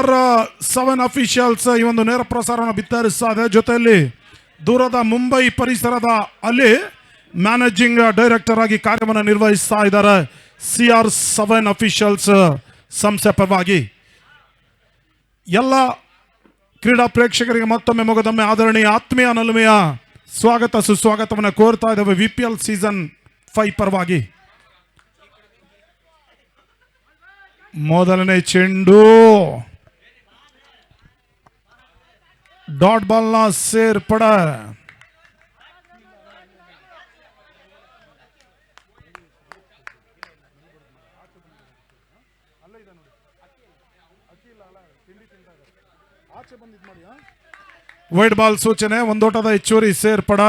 CR7 officials ಈ ಒಂದು ನೇರ ಪ್ರಸಾರವನ್ನು ಬಿತ್ತರಿಸ್ತಾ ಇದೆ. ಜೊತೆಯಲ್ಲಿ ದೂರದ ಮುಂಬೈ ಪರಿಸರದ ಅಲ್ಲಿ ಮ್ಯಾನೇಜಿಂಗ್ ಡೈರೆಕ್ಟರ್ ಆಗಿ ಕಾರ್ಯವನ್ನು ನಿರ್ವಹಿಸ್ತಾ ಇದ್ದಾರೆ. CR7 ಅಫಿಷಿಯಲ್ಸ್ ಸಂಸ್ಥೆ ಪರವಾಗಿ ಎಲ್ಲ ಕ್ರೀಡಾ ಪ್ರೇಕ್ಷಕರಿಗೆ ಮತ್ತೊಮ್ಮೆ ಮೊಗದೊಮ್ಮೆ ಆದರಣೀಯ ಆತ್ಮೀಯ ನಲ್ಮೆಯ ಸ್ವಾಗತ ಸುಸ್ವಾಗತವನ್ನು ಕೋರ್ತಾ ಇದ್ದಾವೆ. VPL ಸೀಸನ್ 5 ಪರವಾಗಿ ಮೊದಲನೇ ಚೆಂಡು ಡಾಟ್ ಬಾಲ್ನ ಸೇರ್ಪಡ. ವೈಡ್ ಬಾಲ್ ಸೂಚನೆ, ಒಂದೋಟದ ಹೆಚ್ಚುವರಿ ಸೇರ್ಪಡ.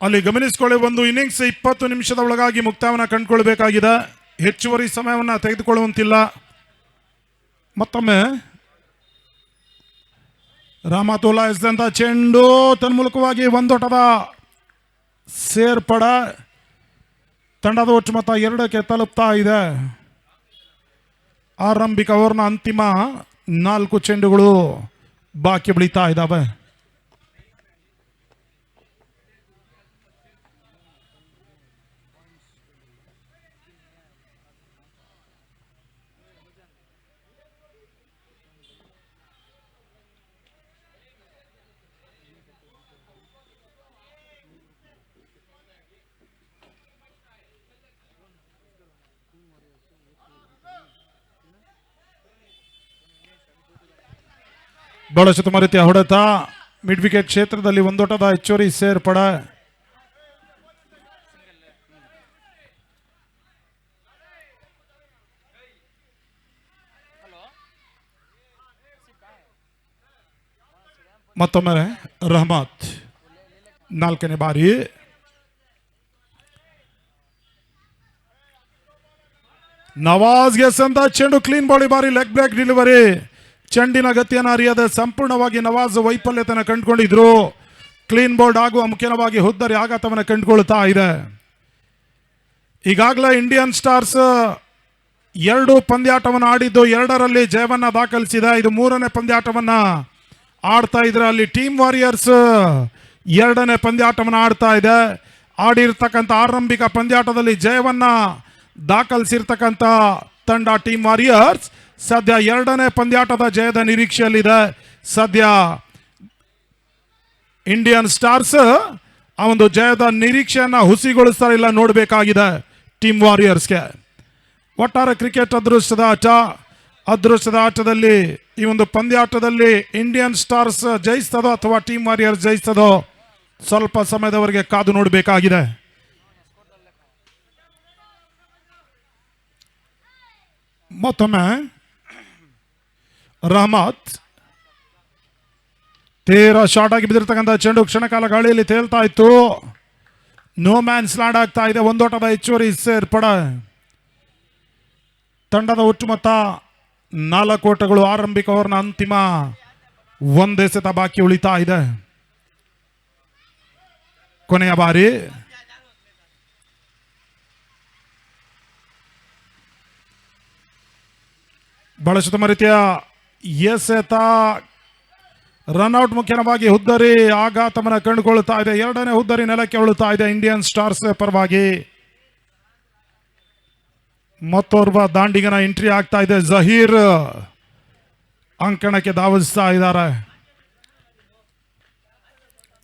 ಅಲ್ಲಿ ಗಮನಿಸಿಕೊಳ್ಳಿ, ಒಂದು ಇನ್ನಿಂಗ್ಸ್ 20 ನಿಮಿಷದ ಒಳಗಾಗಿ ಮುಕ್ತಾಯವನ್ನು ಕಂಡುಕೊಳ್ಬೇಕಾಗಿದೆ. ಹೆಚ್ಚುವರಿ ಸಮಯವನ್ನು ತೆಗೆದುಕೊಳ್ಳುವಂತಿಲ್ಲ. ಮತ್ತೊಮ್ಮೆ ರಾಮತೋಲಾ ಎಸೆದಂತ ಚೆಂಡು ತನ್ಮೂಲಕವಾಗಿ ಒಂದೋಟದ ಸೇರ್ಪಡ. ತಂಡದ ಒಟ್ಟು ಮೊತ್ತ 2ಕ್ಕೆ ತಲುಪ್ತಾ ಇದೆ. ಆರಂಭಿಕ ಓವರ್ನ ಅಂತಿಮ 4 ಚೆಂಡುಗಳು ಬಾಕಿ ಉಳಿತಾ ಇದ್ದಾವೆ. ಬಹಳಷ್ಟು ರೀತಿಯ ಹೊಡೆತ. ಮಿಡ್ ವಿಕೆಟ್ ಕ್ಷೇತ್ರದಲ್ಲಿ ಒಂದೋಟದ ಹೆಚ್ಚುವರಿ ಸೇರ್ಪಡ. ಮತ್ತೊಮ್ಮೆ ರಹಮತ್ 4ನೇ ಬಾರಿ. ನವಾಜ್ಗೆ ಸಂದ ಚೆಂಡು ಕ್ಲೀನ್ ಬಾಡಿ ಬಾರಿ ಲೆಗ್ ಬ್ರೇಕ್ ಡೆಲಿವರಿ. ಚೆಂಡಿನ ಗತಿಯನ್ನು ಅರಿಯದೆ ಸಂಪೂರ್ಣವಾಗಿ ನವಾಜ್ ವೈಫಲ್ಯತೆಯನ್ನು ಕಂಡುಕೊಂಡಿದ್ರು. ಕ್ಲೀನ್ ಬೋರ್ಡ್ ಆಗುವ ಮುಖ್ಯವಾಗಿ ಹುದ್ದರಿ ಆಘಾತವನ್ನು ಕಂಡುಕೊಳ್ತಾ ಇದೆ. ಈಗಾಗಲೇ ಇಂಡಿಯನ್ ಸ್ಟಾರ್ಸ್ 2 ಪಂದ್ಯಾಟವನ್ನು ಆಡಿದ್ದು 2ರಲ್ಲಿ ಜಯವನ್ನು ದಾಖಲಿಸಿದೆ. ಇದು 3ನೇ ಪಂದ್ಯಾಟವನ್ನು ಆಡ್ತಾ ಇದ್ರೆ. ಅಲ್ಲಿ ಟೀಮ್ ವಾರಿಯರ್ಸ್ 2ನೇ ಪಂದ್ಯಾಟವನ್ನು ಆಡ್ತಾ ಇದೆ. ಆಡಿರ್ತಕ್ಕಂಥ ಆರಂಭಿಕ ಪಂದ್ಯಾಟದಲ್ಲಿ ಜಯವನ್ನ ದಾಖಲಿಸಿರ್ತಕ್ಕಂಥ ತಂಡ ಟೀಮ್ ವಾರಿಯರ್ಸ್ ಸದ್ಯ 2ನೇ ಪಂದ್ಯಾಟದ ಜಯದ ನಿರೀಕ್ಷೆಯಲ್ಲಿದೆ. ಸದ್ಯ ಇಂಡಿಯನ್ ಸ್ಟಾರ್ಸ್ ಆ ಒಂದು ಜಯದ ನಿರೀಕ್ಷೆಯನ್ನ ಹುಸಿಗೊಳಿಸ್ತಾ ಇಲ್ಲ, ನೋಡಬೇಕಾಗಿದೆ ಟೀಮ್ ವಾರಿಯರ್ಸ್ಗೆ. ಒಟ್ಟಾರೆ ಕ್ರಿಕೆಟ್ ಅದೃಷ್ಟದ ಆಟ. ಅದೃಷ್ಟದ ಆಟದಲ್ಲಿ ಈ ಒಂದು ಪಂದ್ಯಾಟದಲ್ಲಿ ಇಂಡಿಯನ್ ಸ್ಟಾರ್ಸ್ ಜಯಿಸ್ತದೋ ಅಥವಾ ಟೀಮ್ ವಾರಿಯರ್ಸ್ ಜಯಿಸ್ತದೋ ಸ್ವಲ್ಪ ಸಮಯದವರೆಗೆ ಕಾದು ನೋಡಬೇಕಾಗಿದೆ. ಮತ್ತೊಮ್ಮೆ ರಹಮತ್ ತೀರಾ ಶಾರ್ಟ್ ಆಗಿ ಬಿದ್ದಿರ್ತಕ್ಕಂಥ ಚೆಂಡು ಕ್ಷಣಕಾಲ ಗಾಳಿಯಲ್ಲಿ ತೇಲ್ತಾ ಇತ್ತು. ನೋ ಮ್ಯಾನ್ಸ್ ಲ್ಯಾಂಡ್ ಆಗ್ತಾ ಇದೆ. ಒಂದೋಟದ ಹೆಚ್ಚುವರಿ ಸೇರ್ಪಡ. ತಂಡದ ಒಟ್ಟು ಮೊತ್ತ 4 ಓಟಗಳು. ಆರಂಭಿಕ ಓವರ್ನ ಅಂತಿಮ 1 ಎಸೆತ ಬಾಕಿ ಉಳಿತಾ ಇದೆ. ಕೊನೆಯ ಬಾರಿ ಬಹಳಷ್ಟು ರೀತಿಯ ಎಸೆತ. ರನ್ಔಟ್ ಮುಖ್ಯವಾಗಿ ಹುದ್ದರಿ ಆಘಾತವನ್ನು ಕಂಡುಕೊಳ್ತಾ ಇದೆ. 2ನೇ ಹುದ್ದರಿ ನೆಲಕ್ಕೆ ಉಳುತ್ತಾ ಇದೆ ಇಂಡಿಯನ್ ಸ್ಟಾರ್ಸ್ ಪರವಾಗಿ. ಮತ್ತೋರ್ವ ದಾಂಡಿಗನ ಎಂಟ್ರಿ ಆಗ್ತಾ ಇದೆ. ಜಹೀರ್ ಅಂಕಣಕ್ಕೆ ಧಾವಿಸ್ತಾ ಇದ್ದಾರೆ.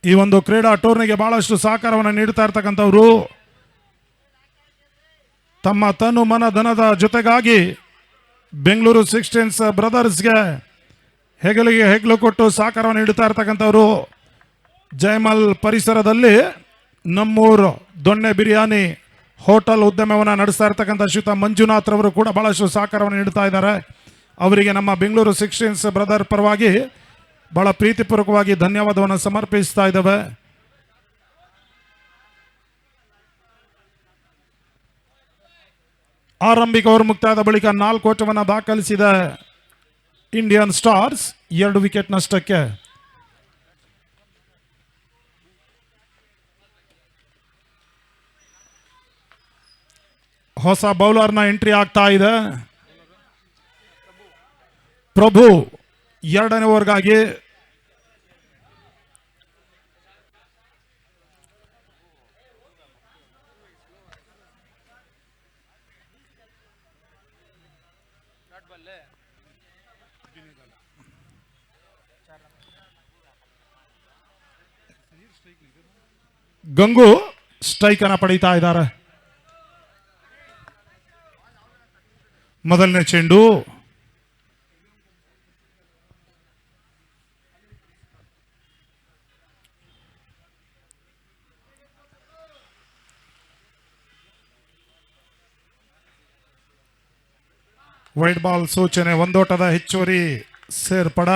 ಈ ಒಂದು ಕ್ರೀಡಾ ಟೂರ್ನಿಗೆ ಬಹಳಷ್ಟು ಸಹಕಾರವನ್ನು ನೀಡ್ತಾ ಇರ್ತಕ್ಕಂಥವ್ರು. ತಮ್ಮ ತನು ಮನ ಧನದ ಜೊತೆಗಾಗಿ ಬೆಂಗಳೂರು 16 ಬ್ರದರ್ಸ್ಗೆ ಹೆಗಲಿಗೆ ಹೆಗಲು ಕೊಟ್ಟು ಸಹಕಾರವನ್ನು ನೀಡುತ್ತಾ ಇರ್ತಕ್ಕಂಥವ್ರು. ಜಯಮಲ್ ಪರಿಸರದಲ್ಲಿ ನಮ್ಮೂರು ದೊಣ್ಣೆ ಬಿರಿಯಾನಿ ಹೋಟೆಲ್ ಉದ್ಯಮವನ್ನು ನಡೆಸ್ತಾ ಇರ್ತಕ್ಕಂಥ ಶ್ರೀಯುತ ಮಂಜುನಾಥ್ ರವರು ಕೂಡ ಬಹಳಷ್ಟು ಸಹಕಾರವನ್ನು ನೀಡುತ್ತಾ ಇದ್ದಾರೆ. ಅವರಿಗೆ ನಮ್ಮ ಬೆಂಗಳೂರು 16 ಬ್ರದರ್ ಪರವಾಗಿ ಬಹಳ ಪ್ರೀತಿಪೂರ್ವಕವಾಗಿ ಧನ್ಯವಾದವನ್ನು ಸಮರ್ಪಿಸ್ತಾ ಇದ್ದೇವೆ. ಆರಂಭಿಕ ಓವರ್ ಮುಕ್ತಾಯದ ಬಳಿಕ 4 ಓಟವನ್ನು ದಾಖಲಿಸಿದ ಇಂಡಿಯನ್ ಸ್ಟಾರ್ಸ್ 2 ವಿಕೆಟ್ ನಷ್ಟಕ್ಕೆ. ಹೊಸ ಬೌಲರ್ನ ಎಂಟ್ರಿ ಆಗ್ತಾ ಇದೆ. ಪ್ರಭು ಎರಡನೇ ಓವರ್ಗಾಗಿ ಗಂಗು ಸ್ಟ್ರೈಕ್ ಅನ್ನ ಪಡೀತಾ ಇದ್ದಾರೆ. ಮೊದಲನೇ ಚೆಂಡು ವೈಟ್ ಬಾಲ್ ಸೂಚನೆ, ಒಂದೋಟದ ಹೆಚ್ಚುವರಿ ಸೇರ್ಪಡ.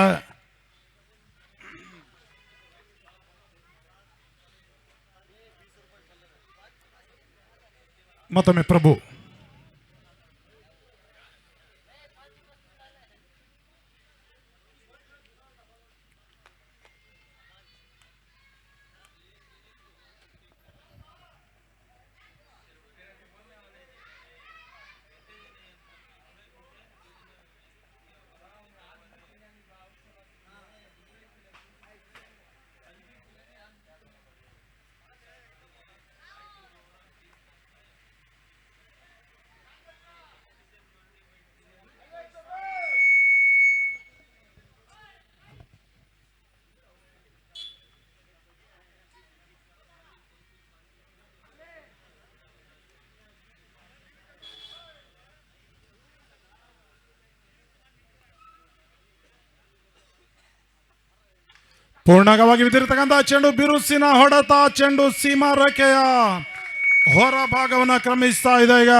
ಮತ್ತೊಮ್ಮೆ ಪ್ರಭು ಪೂರ್ಣವಾಗಿ ಬಿದ್ದಿರತಕ್ಕಂತಹ ಚೆಂಡು, ಬಿರುಸಿನ ಹೊಡೆತ, ಚೆಂಡು ಸೀಮಾ ರೇಖೆಯ ಹೊರ ಭಾಗವನ್ನು ಕ್ರಮಿಸ್ತಾ ಇದೆ. ಈಗ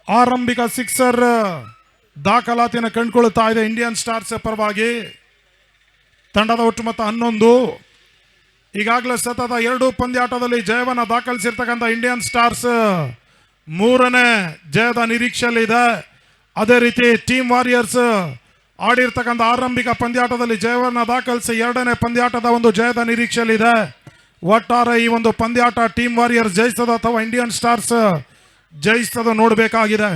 ಆರಂಭಿಕ ಸಿಕ್ಸರ್ ದಾಖಲಾತಿಯನ್ನು ಕಂಡುಕೊಳ್ಳುತ್ತಾ ಇದೆ ಇಂಡಿಯನ್ ಸ್ಟಾರ್ಸ್ ಪರವಾಗಿ. ತಂಡದ ಒಟ್ಟು ಮೊತ್ತ 11. ಈಗಾಗಲೇ ಸತತ 2 ಪಂದ್ಯಾಟದಲ್ಲಿ ಜಯವನ್ನು ದಾಖಲಿಸಿರ್ತಕ್ಕಂಥ ಇಂಡಿಯನ್ ಸ್ಟಾರ್ಸ್ 3ನೇ ಜಯದ ನಿರೀಕ್ಷೆಯಲ್ಲಿದೆ. ಅದೇ ರೀತಿ ಟೀಮ್ ವಾರಿಯರ್ಸ್ ಆಡಿರ್ತಕ್ಕಂಥ ಆರಂಭಿಕ ಪಂದ್ಯಾಟದಲ್ಲಿ ಜಯವನ್ನು ದಾಖಲಿಸಿ 2ನೇ ಪಂದ್ಯಾಟದ ಒಂದು ಜಯದ ನಿರೀಕ್ಷೆಯಲ್ಲಿದೆ. ಒಟ್ಟಾರೆ ಈ ಒಂದು ಪಂದ್ಯಾಟ ಟೀಮ್ ವಾರಿಯರ್ಸ್ ಜಯಿಸ್ತದ ಅಥವಾ ಇಂಡಿಯನ್ ಸ್ಟಾರ್ಸ್ ಜಯಿಸ್ತದ ನೋಡಬೇಕಾಗಿದೆ.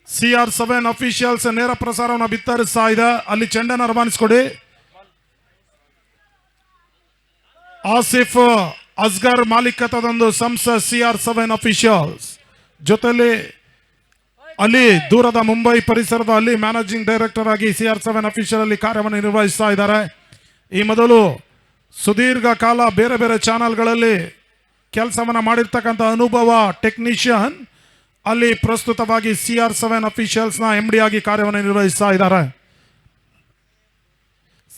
CR7 ಅಫಿಷಿಯಲ್ಸ್ ನೇರ ಪ್ರಸಾರವನ್ನು ಬಿತ್ತರಿಸ್ತಾ ಇದೆ. ಅಲ್ಲಿ ಚೆಂಡನ್ನು ರವಾನಿಸಿಕೊಡಿ. ಆಸಿಫ್ ಅಸ್ಗರ್ ಮಾಲೀಕತ್ವದೊಂದು ಸಂಸ್ಥೆ CR7 ಅಫಿಷಿಯಲ್ಸ್ ಜೊತೆಲಿ ಅಲ್ಲಿ ದೂರದ ಮುಂಬೈ ಪರಿಸರದ ಅಲ್ಲಿ ಮ್ಯಾನೇಜಿಂಗ್ ಡೈರೆಕ್ಟರ್ ಆಗಿ CR7 ಅಫಿಷಿಯಲ್ ಅಲ್ಲಿ ಕಾರ್ಯವನ್ನು ನಿರ್ವಹಿಸ್ತಾ ಇದ್ದಾರೆ. ಈ ಮೊದಲು ಸುದೀರ್ಘ ಕಾಲ ಬೇರೆ ಬೇರೆ ಚಾನಲ್ಗಳಲ್ಲಿ ಕೆಲಸವನ್ನು ಮಾಡಿರ್ತಕ್ಕಂಥ ಅನುಭವ ಟೆಕ್ನಿಷಿಯನ್ ಅಲ್ಲಿ ಪ್ರಸ್ತುತವಾಗಿ CR7 ಅಫಿಷಿಯಲ್ಸ್ನ MD ಆಗಿ ಕಾರ್ಯವನ್ನು ನಿರ್ವಹಿಸ್ತಾ ಇದ್ದಾರೆ.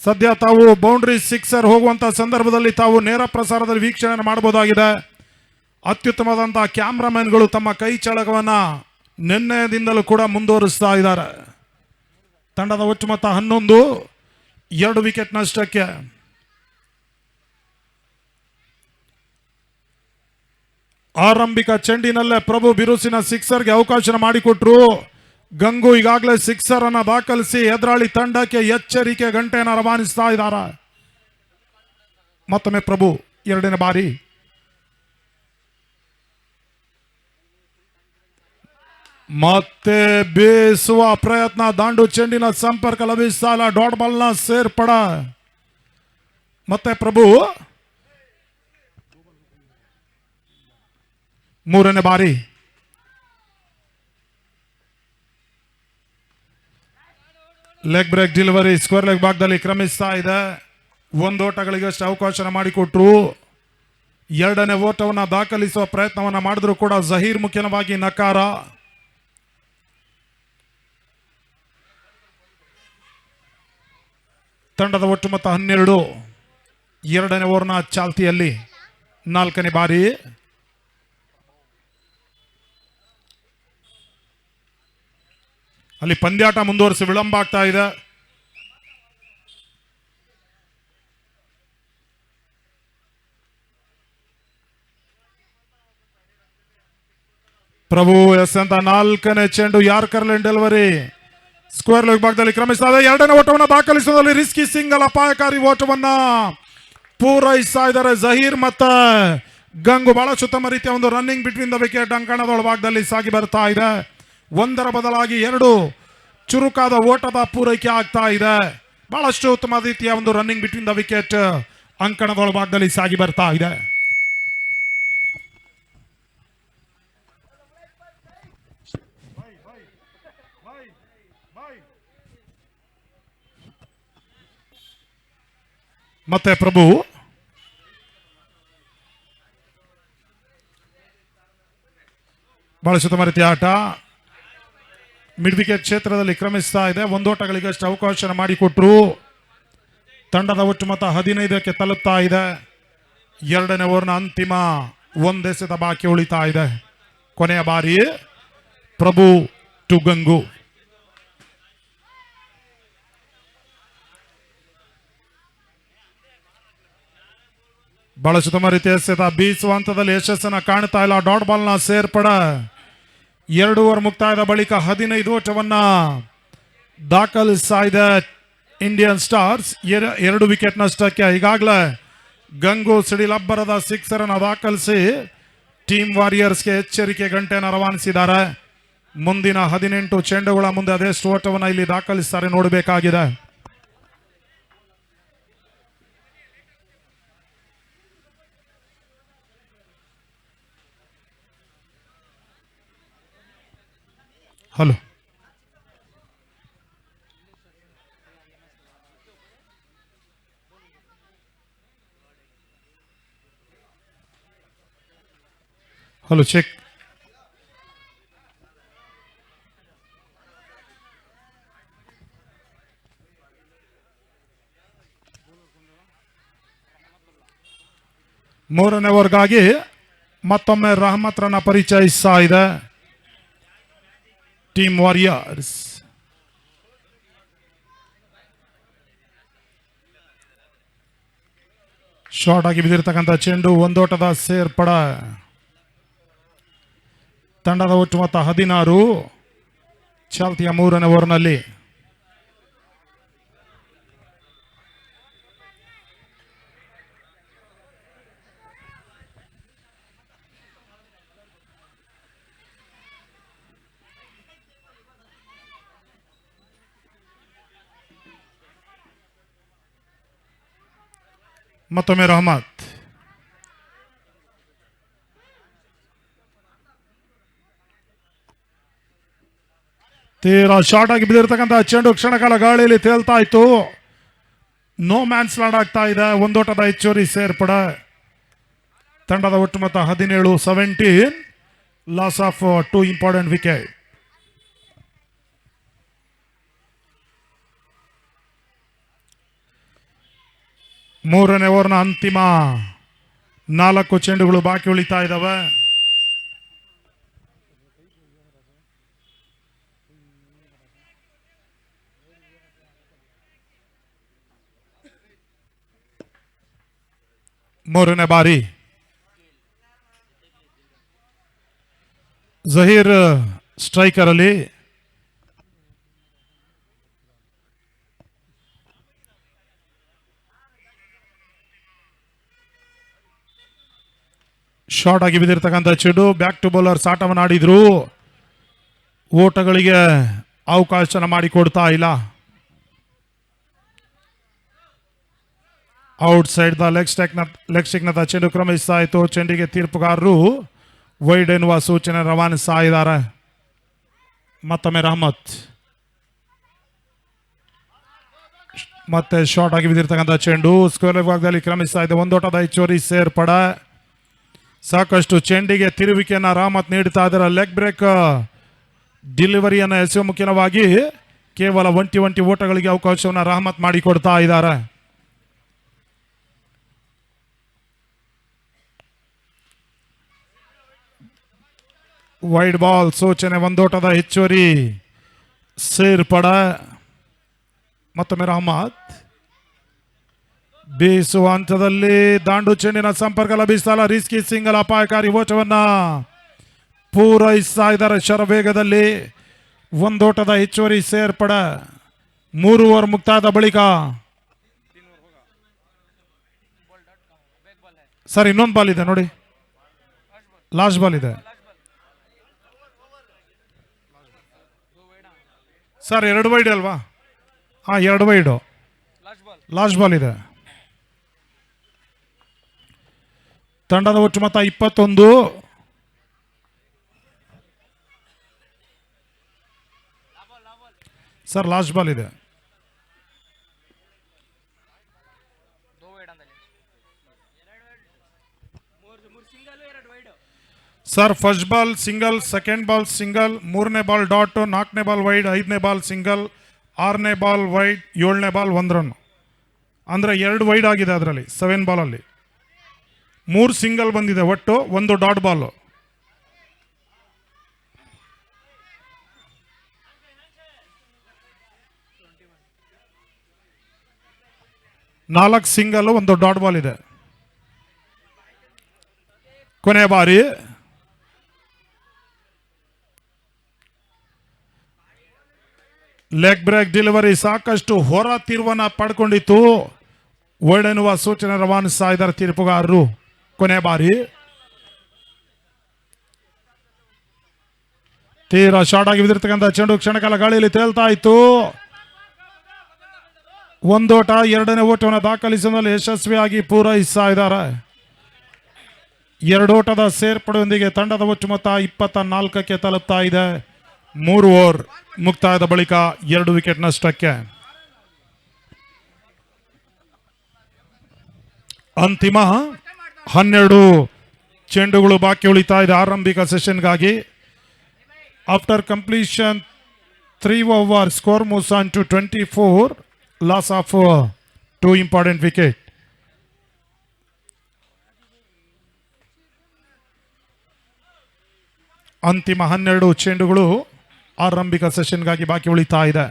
ಸದ್ಯ ತಾವು ಬೌಂಡ್ರಿ ಸಿಕ್ಸರ್ ಹೋಗುವಂಥ ಸಂದರ್ಭದಲ್ಲಿ ತಾವು ನೇರ ಪ್ರಸಾರದಲ್ಲಿ ವೀಕ್ಷಣೆ ಮಾಡಬಹುದಾಗಿದೆ. ಅತ್ಯುತ್ತಮವಾದಂತಹ ಕ್ಯಾಮ್ರಾಮನ್ಗಳು ತಮ್ಮ ಕೈ ಚಳಕವನ್ನು ನಿನ್ನೆದಿಂದಲೂ ಕೂಡ ಮುಂದುವರಿಸ್ತಾ ಇದ್ದಾರೆ. ತಂಡದ ಒಟ್ಟು ಮೊತ್ತ 11, 2 ವಿಕೆಟ್ ನಷ್ಟಕ್ಕೆ. ಆರಂಭಿಕ ಚೆಂಡಿನಲ್ಲೇ ಪ್ರಭು ಬಿರುಸಿನ ಸಿಕ್ಸರ್ಗೆ ಅವಕಾಶ ಮಾಡಿಕೊಟ್ರು. ಗಂಗು ಈಗಾಗಲೇ ಸಿಕ್ಸರ್ ಅನ್ನ ದಾಖಲಿಸಿ ಎದುರಾಳಿ ತಂಡಕ್ಕೆ ಎಚ್ಚರಿಕೆ ಗಂಟೆಯನ್ನು ರವಾನಿಸ್ತಾ ಇದ್ದಾರೆ. ಮತ್ತೊಮ್ಮೆ ಪ್ರಭು 2ನೇ ಬಾರಿ. ಮತ್ತೆ ಬೇಸುವ ಪ್ರಯತ್ನ, ದಾಂಡು ಚೆಂಡಿನ ಸಂಪರ್ಕ ಲಭಿಸ್ತಾ ಇಲ್ಲ. ಡಾಟ್ ಬಾಲ್ನ ಸೇರ್ಪಡ. ಮತ್ತೆ ಪ್ರಭು 3ನೇ ಬಾರಿ. Leg break delivery square leg ಭಾಗದಲ್ಲಿ ಕ್ರಮಿಸ್ತಾ ಇದೆ. 1 ಓಟಗಳಿಗಷ್ಟು ಅವಕಾಶ ಮಾಡಿಕೊಟ್ರು. 2ನೇ ಓಟವನ್ನು ದಾಖಲಿಸುವ ಪ್ರಯತ್ನವನ್ನು ಮಾಡಿದ್ರು ಕೂಡ ಜಹೀರ್ ಮುಖ್ಯವಾಗಿ ನಕಾರ. ತಂಡದ ಒಟ್ಟು ಮೊತ್ತ 12, 2ನೇ ಓವರ್ನ ಚಾಲ್ತಿಯಲ್ಲಿ 4ನೇ ಬಾರಿ. ಅಲ್ಲಿ ಪಂದ್ಯಾಟ ಮುಂದುವರಿಸಿ ವಿಳಂಬ ಆಗ್ತಾ ಇದೆ. ಪ್ರಭು ಎಸ್ ಅಂತ 4ನೇ ಚೆಂಡು yorker line delivery square leg ಭಾಗದಲ್ಲಿ ಕ್ರಮಿಸ್ತಾ ಇದೆ. 2ನೇ ಓಟವನ್ನು ದಾಖಲಿಸುವುದರಲ್ಲಿ ರಿಸ್ಕಿ ಸಿಂಗಲ್ ಅಪಾಯಕಾರಿ ಓಟವನ್ನ ಪೂರೈಸ್ತಾ ಇದ್ದಾರೆ ಜಹೀರ್ ಮತ್ತು ಗಂಗು. ಬಹಳ ಉತ್ತಮ ರೀತಿಯ ಒಂದು ರನ್ನಿಂಗ್ ಬಿಟ್ವೀನ್ ದ ವಿಕೆಟ್ ಅಂಕಣದೊಳಭಾಗದಲ್ಲಿ ಸಾಗಿ ಬರ್ತಾ ಇದೆ. ಒಂದರ ಬದಲಾಗಿ ಎರಡು ಚುರುಕಾದ ಓಟದ ಪೂರೈಕೆ ಆಗ್ತಾ ಇದೆ. ಬಹಳಷ್ಟು ಉತ್ತಮ ರೀತಿಯ ಒಂದು ರನ್ನಿಂಗ್ ಬಿಟ್ವೀನ್ ದ ವಿಕೆಟ್ ಅಂಕಣದೊಳಭಾಗದಲ್ಲಿ ಸಾಗಿ ಬರ್ತಾ ಇದೆ. ಮತ್ತೆ ಪ್ರಭು ಬಹಳ ಉತ್ತಮ ರೀತಿಯ ಆಟ ಮಿಡ್ ವಿಕೆಟ್ ಕ್ಷೇತ್ರದಲ್ಲಿ ಕ್ರಮಿಸ್ತಾ ಇದೆ. ಒಂದೋಟಗಳಿಗಷ್ಟು ಅವಕಾಶ ಮಾಡಿಕೊಟ್ರು. ತಂಡದ ಒಟ್ಟು ಮೊತ್ತ 15ಕ್ಕೆ ತಲುಪ್ತಾ ಇದೆ. ಎರಡನೇ ಓವರ್ನ ಅಂತಿಮ ಒಂದೆಸೆತ ಬಾಕಿ ಉಳಿತಾ ಇದೆ. ಕೊನೆಯ ಬಾರಿ ಪ್ರಭು ಟು ಗಂಗು. ಬಹಳ ಉತ್ತಮ ರೀತಿಯ ಎಸೆತ ಬೀಸುವ ಹಂತದಲ್ಲಿ ಯಶಸ್ಸನ್ನು ಕಾಣ್ತಾ ಇಲ್ಲ. ಡಾಟ್ ಬಾಲ್ನ ಸೇರ್ಪಡ 2 ಓವರ್ ಮುಕ್ತಾಯದ ಬಳಿಕ 15 ಓಟವನ್ನ ದಾಖಲಿಸ್ತಾ ಇದೆ ಇಂಡಿಯನ್ ಸ್ಟಾರ್ಸ್. 2 ವಿಕೆಟ್ ನಷ್ಟಕ್ಕೆ. ಈಗಾಗಲೇ ಗಂಗು ಸಿಡಿಲಬ್ಬರದ ಸಿಕ್ಸರ್ ಅನ್ನು ದಾಖಲಿಸಿ ಟೀಮ್ ವಾರಿಯರ್ಸ್ಗೆ ಎಚ್ಚರಿಕೆ ಗಂಟೆಯನ್ನು ರವಾನಿಸಿದ್ದಾರೆ. ಮುಂದಿನ 18 ಚೆಂಡುಗಳ ಮುಂದೆ ಅದೆಷ್ಟು ಓಟವನ್ನು ಇಲ್ಲಿ ದಾಖಲಿಸ್ತಾರೆ ನೋಡಬೇಕಾಗಿದೆ. Hello hello check. ಮೂರನೇ ಓವರ್ಗಾಗಿ ಮತ್ತೊಮ್ಮೆ ರಹಮತ್ರನ್ನ ಪರಿಚಯಿಸ್ತಾ ಇದೆ ಟೀಮ್ ವಾರಿಯರ್ಸ್. ಶಾರ್ಟ್ ಆಗಿ ಬಿದ್ದಿರತಕ್ಕಂಥ ಚೆಂಡು ಒಂದೋಟದ ಸೇರ್ಪಡ. ತಂಡದ ಒಟ್ಟು ಮೊತ್ತ 16 ಚಾಲ್ತಿಯ ಮೂರನೇ ಓವರ್ನಲ್ಲಿ. ಮತ್ತೊಮ್ಮೆ ರಹಮತ್. ತೀರಾ ಶಾರ್ಟ್ ಆಗಿ ಬಿದ್ದಿರತಕ್ಕಂಥ ಚೆಂಡು ಕ್ಷಣಕಾಲ ಗಾಳಿಯಲ್ಲಿ ತೇಲ್ತಾ ಇತ್ತು. ನೋ ಮ್ಯಾನ್ಸ್ ಲ್ಯಾಂಡ್ ಆಗ್ತಾ ಇದೆ. ಒಂದೋಟದ ಹೆಚ್ಚುವರಿ ಸೇರ್ಪಡ. ತಂಡದ ಒಟ್ಟು ಮೊತ್ತ 17, 17. Loss of 2 important wicket. ಮೂರನೇ ಓವರ್ನ ಅಂತಿಮ 4 ಚೆಂಡುಗಳು ಬಾಕಿ ಉಳಿತಾ ಇದ್ದಾವೆ. ಮೂರನೇ ಬಾರಿ ಜಹೀರ್ ಸ್ಟ್ರೈಕರ್ ಅಲ್ಲಿ. ಶಾರ್ಟ್ ಆಗಿ ಬಿದ್ದಿರತಕ್ಕಂಥ ಚೆಂಡು. ಬ್ಯಾಕ್ ಟು ಬೌಲರ್ಸ್ ಆಟವನ್ನು ಆಡಿದ್ರು. ಓಟಗಳಿಗೆ ಅವಕಾಶ ಮಾಡಿಕೊಡ್ತಾ ಇಲ್ಲ. ಔಟ್ ಸೈಡ್ ದ ಲೆಗ್ ಸ್ಟಿಕ್ನ ಚೆಂಡು ಕ್ರಮಿಸ್ತಾ ಇತ್ತು. ಚೆಂಡಿಗೆ ತೀರ್ಪುಗಾರರು ವೈಡ್ ಎನ್ನುವ ಸೂಚನೆ ರವಾನಿಸ್ತಾ ಇದ್ದಾರೆ. ಮತ್ತೊಮ್ಮೆ ರಹಮತ್. ಮತ್ತೆ ಶಾರ್ಟ್ ಆಗಿ ಬಿದ್ದಿರತಕ್ಕಂಥ ಚೆಂಡು ಸ್ಕ್ವೇರ್ ಭಾಗದಲ್ಲಿ ಕ್ರಮಿಸ್ತಾ ಇದೆ. ಒಂದೋಟದ ಹೆಚ್ಚುವರಿ ಸೇರ್ಪಡ. ಸಾಕಷ್ಟು ಚೆಂಡಿಗೆ ತಿರುವಿಕೆಯನ್ನು ರಹಮತ್ ನೀಡ್ತಾ ಇದ್ದಾರೆ. ಲೆಗ್ ಬ್ರೇಕ್ ಡೆಲಿವರಿಯನ್ನು ಎಸೆಯುವ ಮುಖ್ಯವಾಗಿ ಕೇವಲ ಒಂಟಿ ಓಟಗಳಿಗೆ ಅವಕಾಶವನ್ನು ರಹಮತ್ ಮಾಡಿಕೊಡ್ತಾ ಇದ್ದಾರೆ. ವೈಡ್ ಬಾಲ್ ಸೂಚನೆ. ಒಂದೋಟದ ಹೆಚ್ಚುವರಿ ಸೇರ್ಪಡ. ಮತ್ತೊಮ್ಮೆ ರಹಮತ್. ಬೀಸುವ ಹಂತದಲ್ಲಿ ದಾಂಡು ಚೆಂಡಿನ ಸಂಪರ್ಕ ಲಭಿಸ್ತಾ ಇಲ್ಲ. ರಿಸ್ಕಿ ಸಿಂಗಲ್ ಅಪಾಯಕಾರಿ ಓಟವನ್ನ ಪೂರೈಸ್ತಾ ಇದ್ದಾರೆ ಶರವೇಗದಲ್ಲಿ. ಒಂದೋಟದ ಹೆಚ್ಚುವರಿ ಸೇರ್ಪಡ. 3 ಓವರ್ ಮುಕ್ತಾಯದ ಬಳಿಕ ಸರ್ ಇನ್ನೊಂದು ಬಾಲ್ ಇದೆ ನೋಡಿ, ಲಾಸ್ಟ್ ಬಾಲ್ ಇದೆ ಸರ್. 2 ವೈಡ್ ಅಲ್ವಾ? ಹಾ, 2 ವೈಡು, ಲಾಸ್ಟ್ ಬಾಲ್ ಇದೆ. ತಂಡದ ಒಟ್ಟು ಮೊತ್ತ 21. ಸರ್ ಲಾಸ್ಟ್ ಬಾಲ್ ಇದೆ. Sir first ball single, second ball single, 3ನೇ ಬಾಲ್ ಡಾಟ್, 4ನೇ ಬಾಲ್ ವೈಡ್, 5ನೇ ಬಾಲ್ ಸಿಂಗಲ್, 6ನೇ ಬಾಲ್ ವೈಡ್, 7ನೇ ಬಾಲ್ 1 ರನ್. ಅಂದರೆ 2 ವೈಡ್ ಆಗಿದೆ ಅದರಲ್ಲಿ 7 ಬಾಲಲ್ಲಿ. 3 ಸಿಂಗಲ್ ಬಂದಿದೆ ಒಟ್ಟು, 1 ಡಾಟ್ ಬಾಲ್. ನಾಲ್ಕು ಸಿಂಗಲ್, 1 ಡಾಟ್ ಬಾಲ್ ಇದೆ. ಕೊನೆ ಬಾರಿ ಲೆಗ್ ಬ್ರೇಕ್ ಡೆಲಿವರಿ ಸಾಕಷ್ಟು ಹೊರ ತಿರುವನ್ನ ಪಡ್ಕೊಂಡಿತ್ತು. ಓಡೆನ್ನುವ ಸೂಚನೆ ರವಾನಿಸ್ತಾ ಇದ್ದಾರೆ ತೀರ್ಪುಗಾರರು. ಕೊನೆ ಬಾರಿ ತೀರಾ ಶಾರ್ಟ್ ಆಗಿ ಬಿದ್ದಿರ್ತಕ್ಕಂಥ ಚೆಂಡು ಕ್ಷಣಕಾಲ ಗಾಳಿಯಲ್ಲಿ ತೇಲ್ತಾ ಇತ್ತು. 1 ಓಟ, 2ನೇ ಓಟವನ್ನು ದಾಖಲಿಸುವಲ್ಲಿ ಯಶಸ್ವಿಯಾಗಿ ಪೂರೈಸ್ತಾ ಇದ್ದಾರೆ. 2 ಓಟದ ಸೇರ್ಪಡೆಯೊಂದಿಗೆ ತಂಡದ ಒಟ್ಟು ಮೊತ್ತ 24ಕ್ಕೆ ತಲುಪ್ತಾ ಇದೆ. 3 ಓವರ್ ಮುಕ್ತಾಯದ ಬಳಿಕ 2 ವಿಕೆಟ್ ನಷ್ಟಕ್ಕೆ. ಅಂತಿಮ 12 ಚೆಂಡುಗಳು ಬಾಕಿ ಉಳಿತಾ ಇದೆ ಆರಂಭಿಕ ಸೆಷನ್ಗಾಗಿ. After completion 3 over score moves on to 24, loss of 2 important wicket. ಅಂತಿಮ 12 ಚೆಂಡುಗಳು ಆರಂಭಿಕ ಸೆಷನ್ಗಾಗಿ ಬಾಕಿ ಉಳಿತಾ ಇದೆ.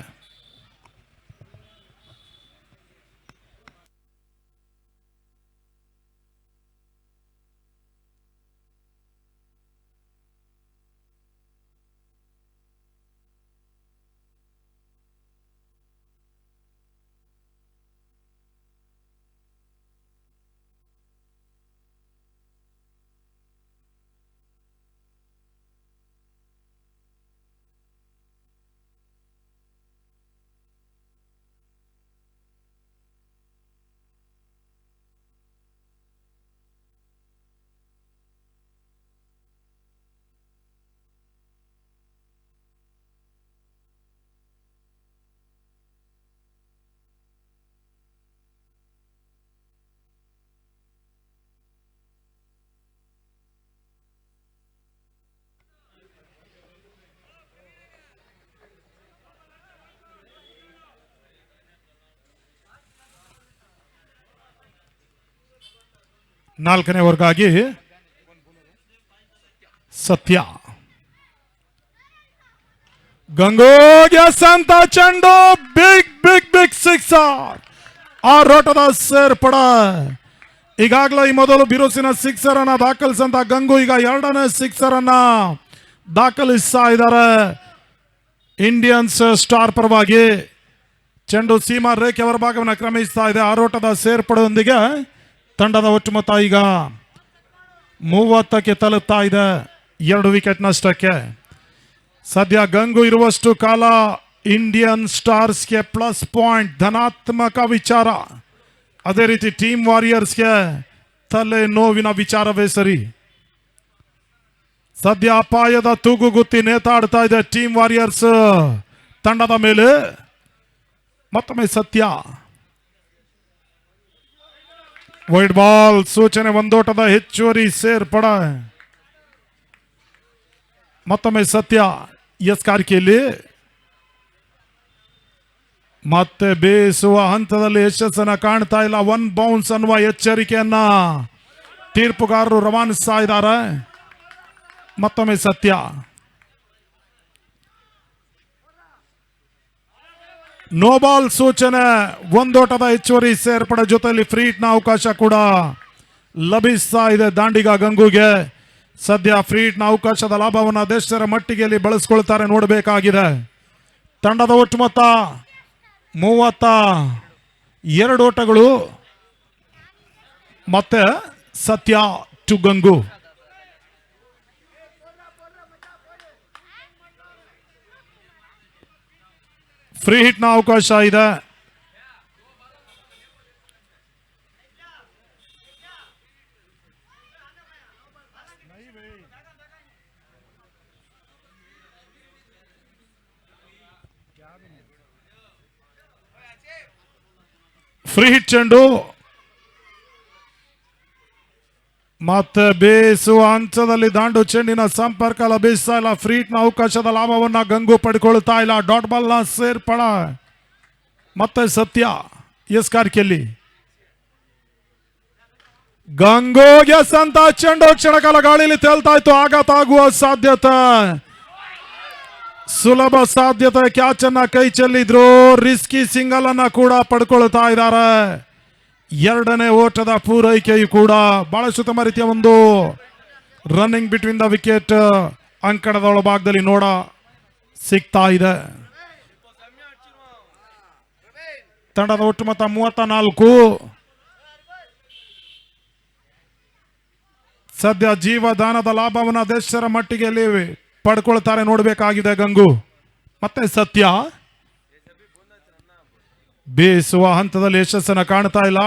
ನಾಲ್ಕನೇ ಓವರ್ಗಾಗಿ ಸತ್ಯ. ಗಂಗೋಗೆ ಸಂತ ಚೆಂಡು, ಬಿಗ್ ಬಿಗ್ ಬಿಗ್ ಸಿಕ್ಸರ್. ಆ ರೋಟದ ಸೇರ್ಪಡ. ಈಗಾಗಲೇ ಈ ಮೊದಲು ಬಿರುಸಿನ ಸಿಕ್ಸರ್ ಅನ್ನ ದಾಖಲಿಸಿದಂತ ಗಂಗು ಈಗ 2ನೇ ಸಿಕ್ಸರ್ ಅನ್ನ ದಾಖಲಿಸ್ತಾ ಇದ್ದಾರೆ ಇಂಡಿಯನ್ಸ್ ಸ್ಟಾರ್ ಪರವಾಗಿ. ಚೆಂಡು ಸೀಮಾ ರೇಖೆ ಅವರ ಭಾಗವನ್ನು ಕ್ರಮಿಸ್ತಾ ಇದೆ. ಆ ರೋಟದ ಸೇರ್ಪಡೆಯೊಂದಿಗೆ ತಂಡದ ಒಟ್ಟು ಮೊತ್ತ ಈಗ 30ಕ್ಕೆ ತಲುಪ್ತಾ ಇದೆ 2 ವಿಕೆಟ್ ನಷ್ಟಕ್ಕೆ. ಸದ್ಯ ಗಂಗು ಇರುವಷ್ಟು ಕಾಲ ಇಂಡಿಯನ್ ಸ್ಟಾರ್ಸ್ಗೆ ಪ್ಲಸ್ ಪಾಯಿಂಟ್, ಧನಾತ್ಮಕ ವಿಚಾರ. ಅದೇ ರೀತಿ ಟೀಮ್ ವಾರಿಯರ್ಸ್ಗೆ ತಲೆ ನೋವಿನ ವಿಚಾರವೇ ಸರಿ. ಸದ್ಯ ಅಪಾಯದ ತೂಗುಗುತ್ತಿ ನೇತಾಡ್ತಾ ಇದೆ ಟೀಮ್ ವಾರಿಯರ್ಸ್ ತಂಡದ ಮೇಲೆ. ಮತ್ತೊಮ್ಮೆ ಸತ್ಯ. ವೈಡ್ ಬಾಲ್ ಸೂಚನೆ, 1 ಓಟದ ಹೆಚ್ಚುವರಿ ಸೇರ್ಪಡೆ. ಮತ್ತೊಮ್ಮೆ ಸತ್ಯ. ಎಸ್ ಕಾರ್ಕಿಯಲ್ಲಿ ಮತ್ತೆ ಬೇಯಿಸುವ ಹಂತದಲ್ಲಿ ಯಶಸ್ಸನ್ನ ಕಾಣ್ತಾ ಇಲ್ಲ. 1 ಬೌನ್ಸ್ ಅನ್ನುವ ಎಚ್ಚರಿಕೆಯನ್ನ ತೀರ್ಪುಗಾರರು ರವಾನಿಸ್ತಾ ಇದ್ದಾರೆ. ಮತ್ತೊಮ್ಮೆ ಸತ್ಯ. ನೋ ಬಾಲ್ ಸೂಚನೆ, 1 ಓಟದ ಹೆಚ್ಚುವರಿ ಸೇರ್ಪಡೆ ಜೊತೆಯಲ್ಲಿ ಫ್ರೀ ಹಿಟ್ನ ಅವಕಾಶ ಕೂಡ ಲಭಿಸ್ತಾ ಇದೆ ದಾಂಡಿಗ ಗಂಗುಗೆ. ಸದ್ಯ ಫ್ರೀ ಹಿಟ್ನ ಅವಕಾಶದ ಲಾಭವನ್ನು ಅದೆಷ್ಟರ ಮಟ್ಟಿಗೆ ಬಳಸ್ಕೊಳ್ತಾರೆ ನೋಡಬೇಕಾಗಿದೆ. ತಂಡದ ಒಟ್ಟು ಮೊತ್ತ 32 ಓಟಗಳು. ಮತ್ತೆ ಸತ್ಯ ಟು ಗಂಗು. ಫ್ರೀ ಹಿಟ್ನ ಅವಕಾಶ ಇದೆ. ಫ್ರೀ ಹಿಟ್ ಚೆಂಡು ಮತ್ತೆ ಬೇಸುವ ಹಂತದಲ್ಲಿ ದಾಂಡು ಚೆಂಡಿನ ಸಂಪರ್ಕ ಲಭಿಸ್ತಾ ಇಲ್ಲ. ಫ್ರೀ ಹಿಟ್ನ ಅವಕಾಶದ ಲಾಭವನ್ನ ಗಂಗು ಪಡ್ಕೊಳ್ತಾ ಇಲ್ಲ. ಡಾಟ್ ಬಾಲ್ ನ ಸೇರ್ಪಡ ಮತ್ತೆ ಸತ್ಯ ಎಸ್ ಕಾರ್ಕೆಲ್ಲಿ ಗಂಗೋಗೆ ಸಂತ ಚೆಂಡು ಕ್ಷಣಕಾಲ ಗಾಳಿಲಿ ತೇಲ್ತಾ ಇತ್ತು. ಆಘಾತ ಆಗುವ ಸಾಧ್ಯತೆ, ಸುಲಭ ಸಾಧ್ಯತೆ. ಕ್ಯಾಚ್ ಅನ್ನ ಕೈ ಚೆಲ್ಲಿದ್ರು. ರಿಸ್ಕಿ ಸಿಂಗಲ್ ಅನ್ನ ಕೂಡ ಪಡ್ಕೊಳ್ತಾ ಇದ್ದಾರೆ. ಎರಡನೇ ಓಟದ ಪೂರೈಕೆಯು ಕೂಡ ಬಹಳ ಉತ್ತಮ ರೀತಿಯ ಒಂದು ರನ್ನಿಂಗ್ ಬಿಟ್ವೀನ್ ದ ವಿಕೆಟ್ ಅಂಕಣದ ಒಳಭಾಗದಲ್ಲಿ ನೋಡ ಸಿಗ್ತಾ ಇದೆ. ತಂಡದ ಒಟ್ಟು ಮೊತ್ತ 34. ಸದ್ಯ ಜೀವದಾನದ ಲಾಭವನ್ನು ದೇಶರ ಮಟ್ಟಿಗೆ ಪಡ್ಕೊಳ್ತಾರೆ ನೋಡಬೇಕಾಗಿದೆ ಗಂಗು. ಮತ್ತೆ ಸತ್ಯ ಬೇಸುವ ಹಂತದಲ್ಲಿ ಯಶಸ್ಸನ್ನು ಕಾಣ್ತಾ ಇಲ್ಲ.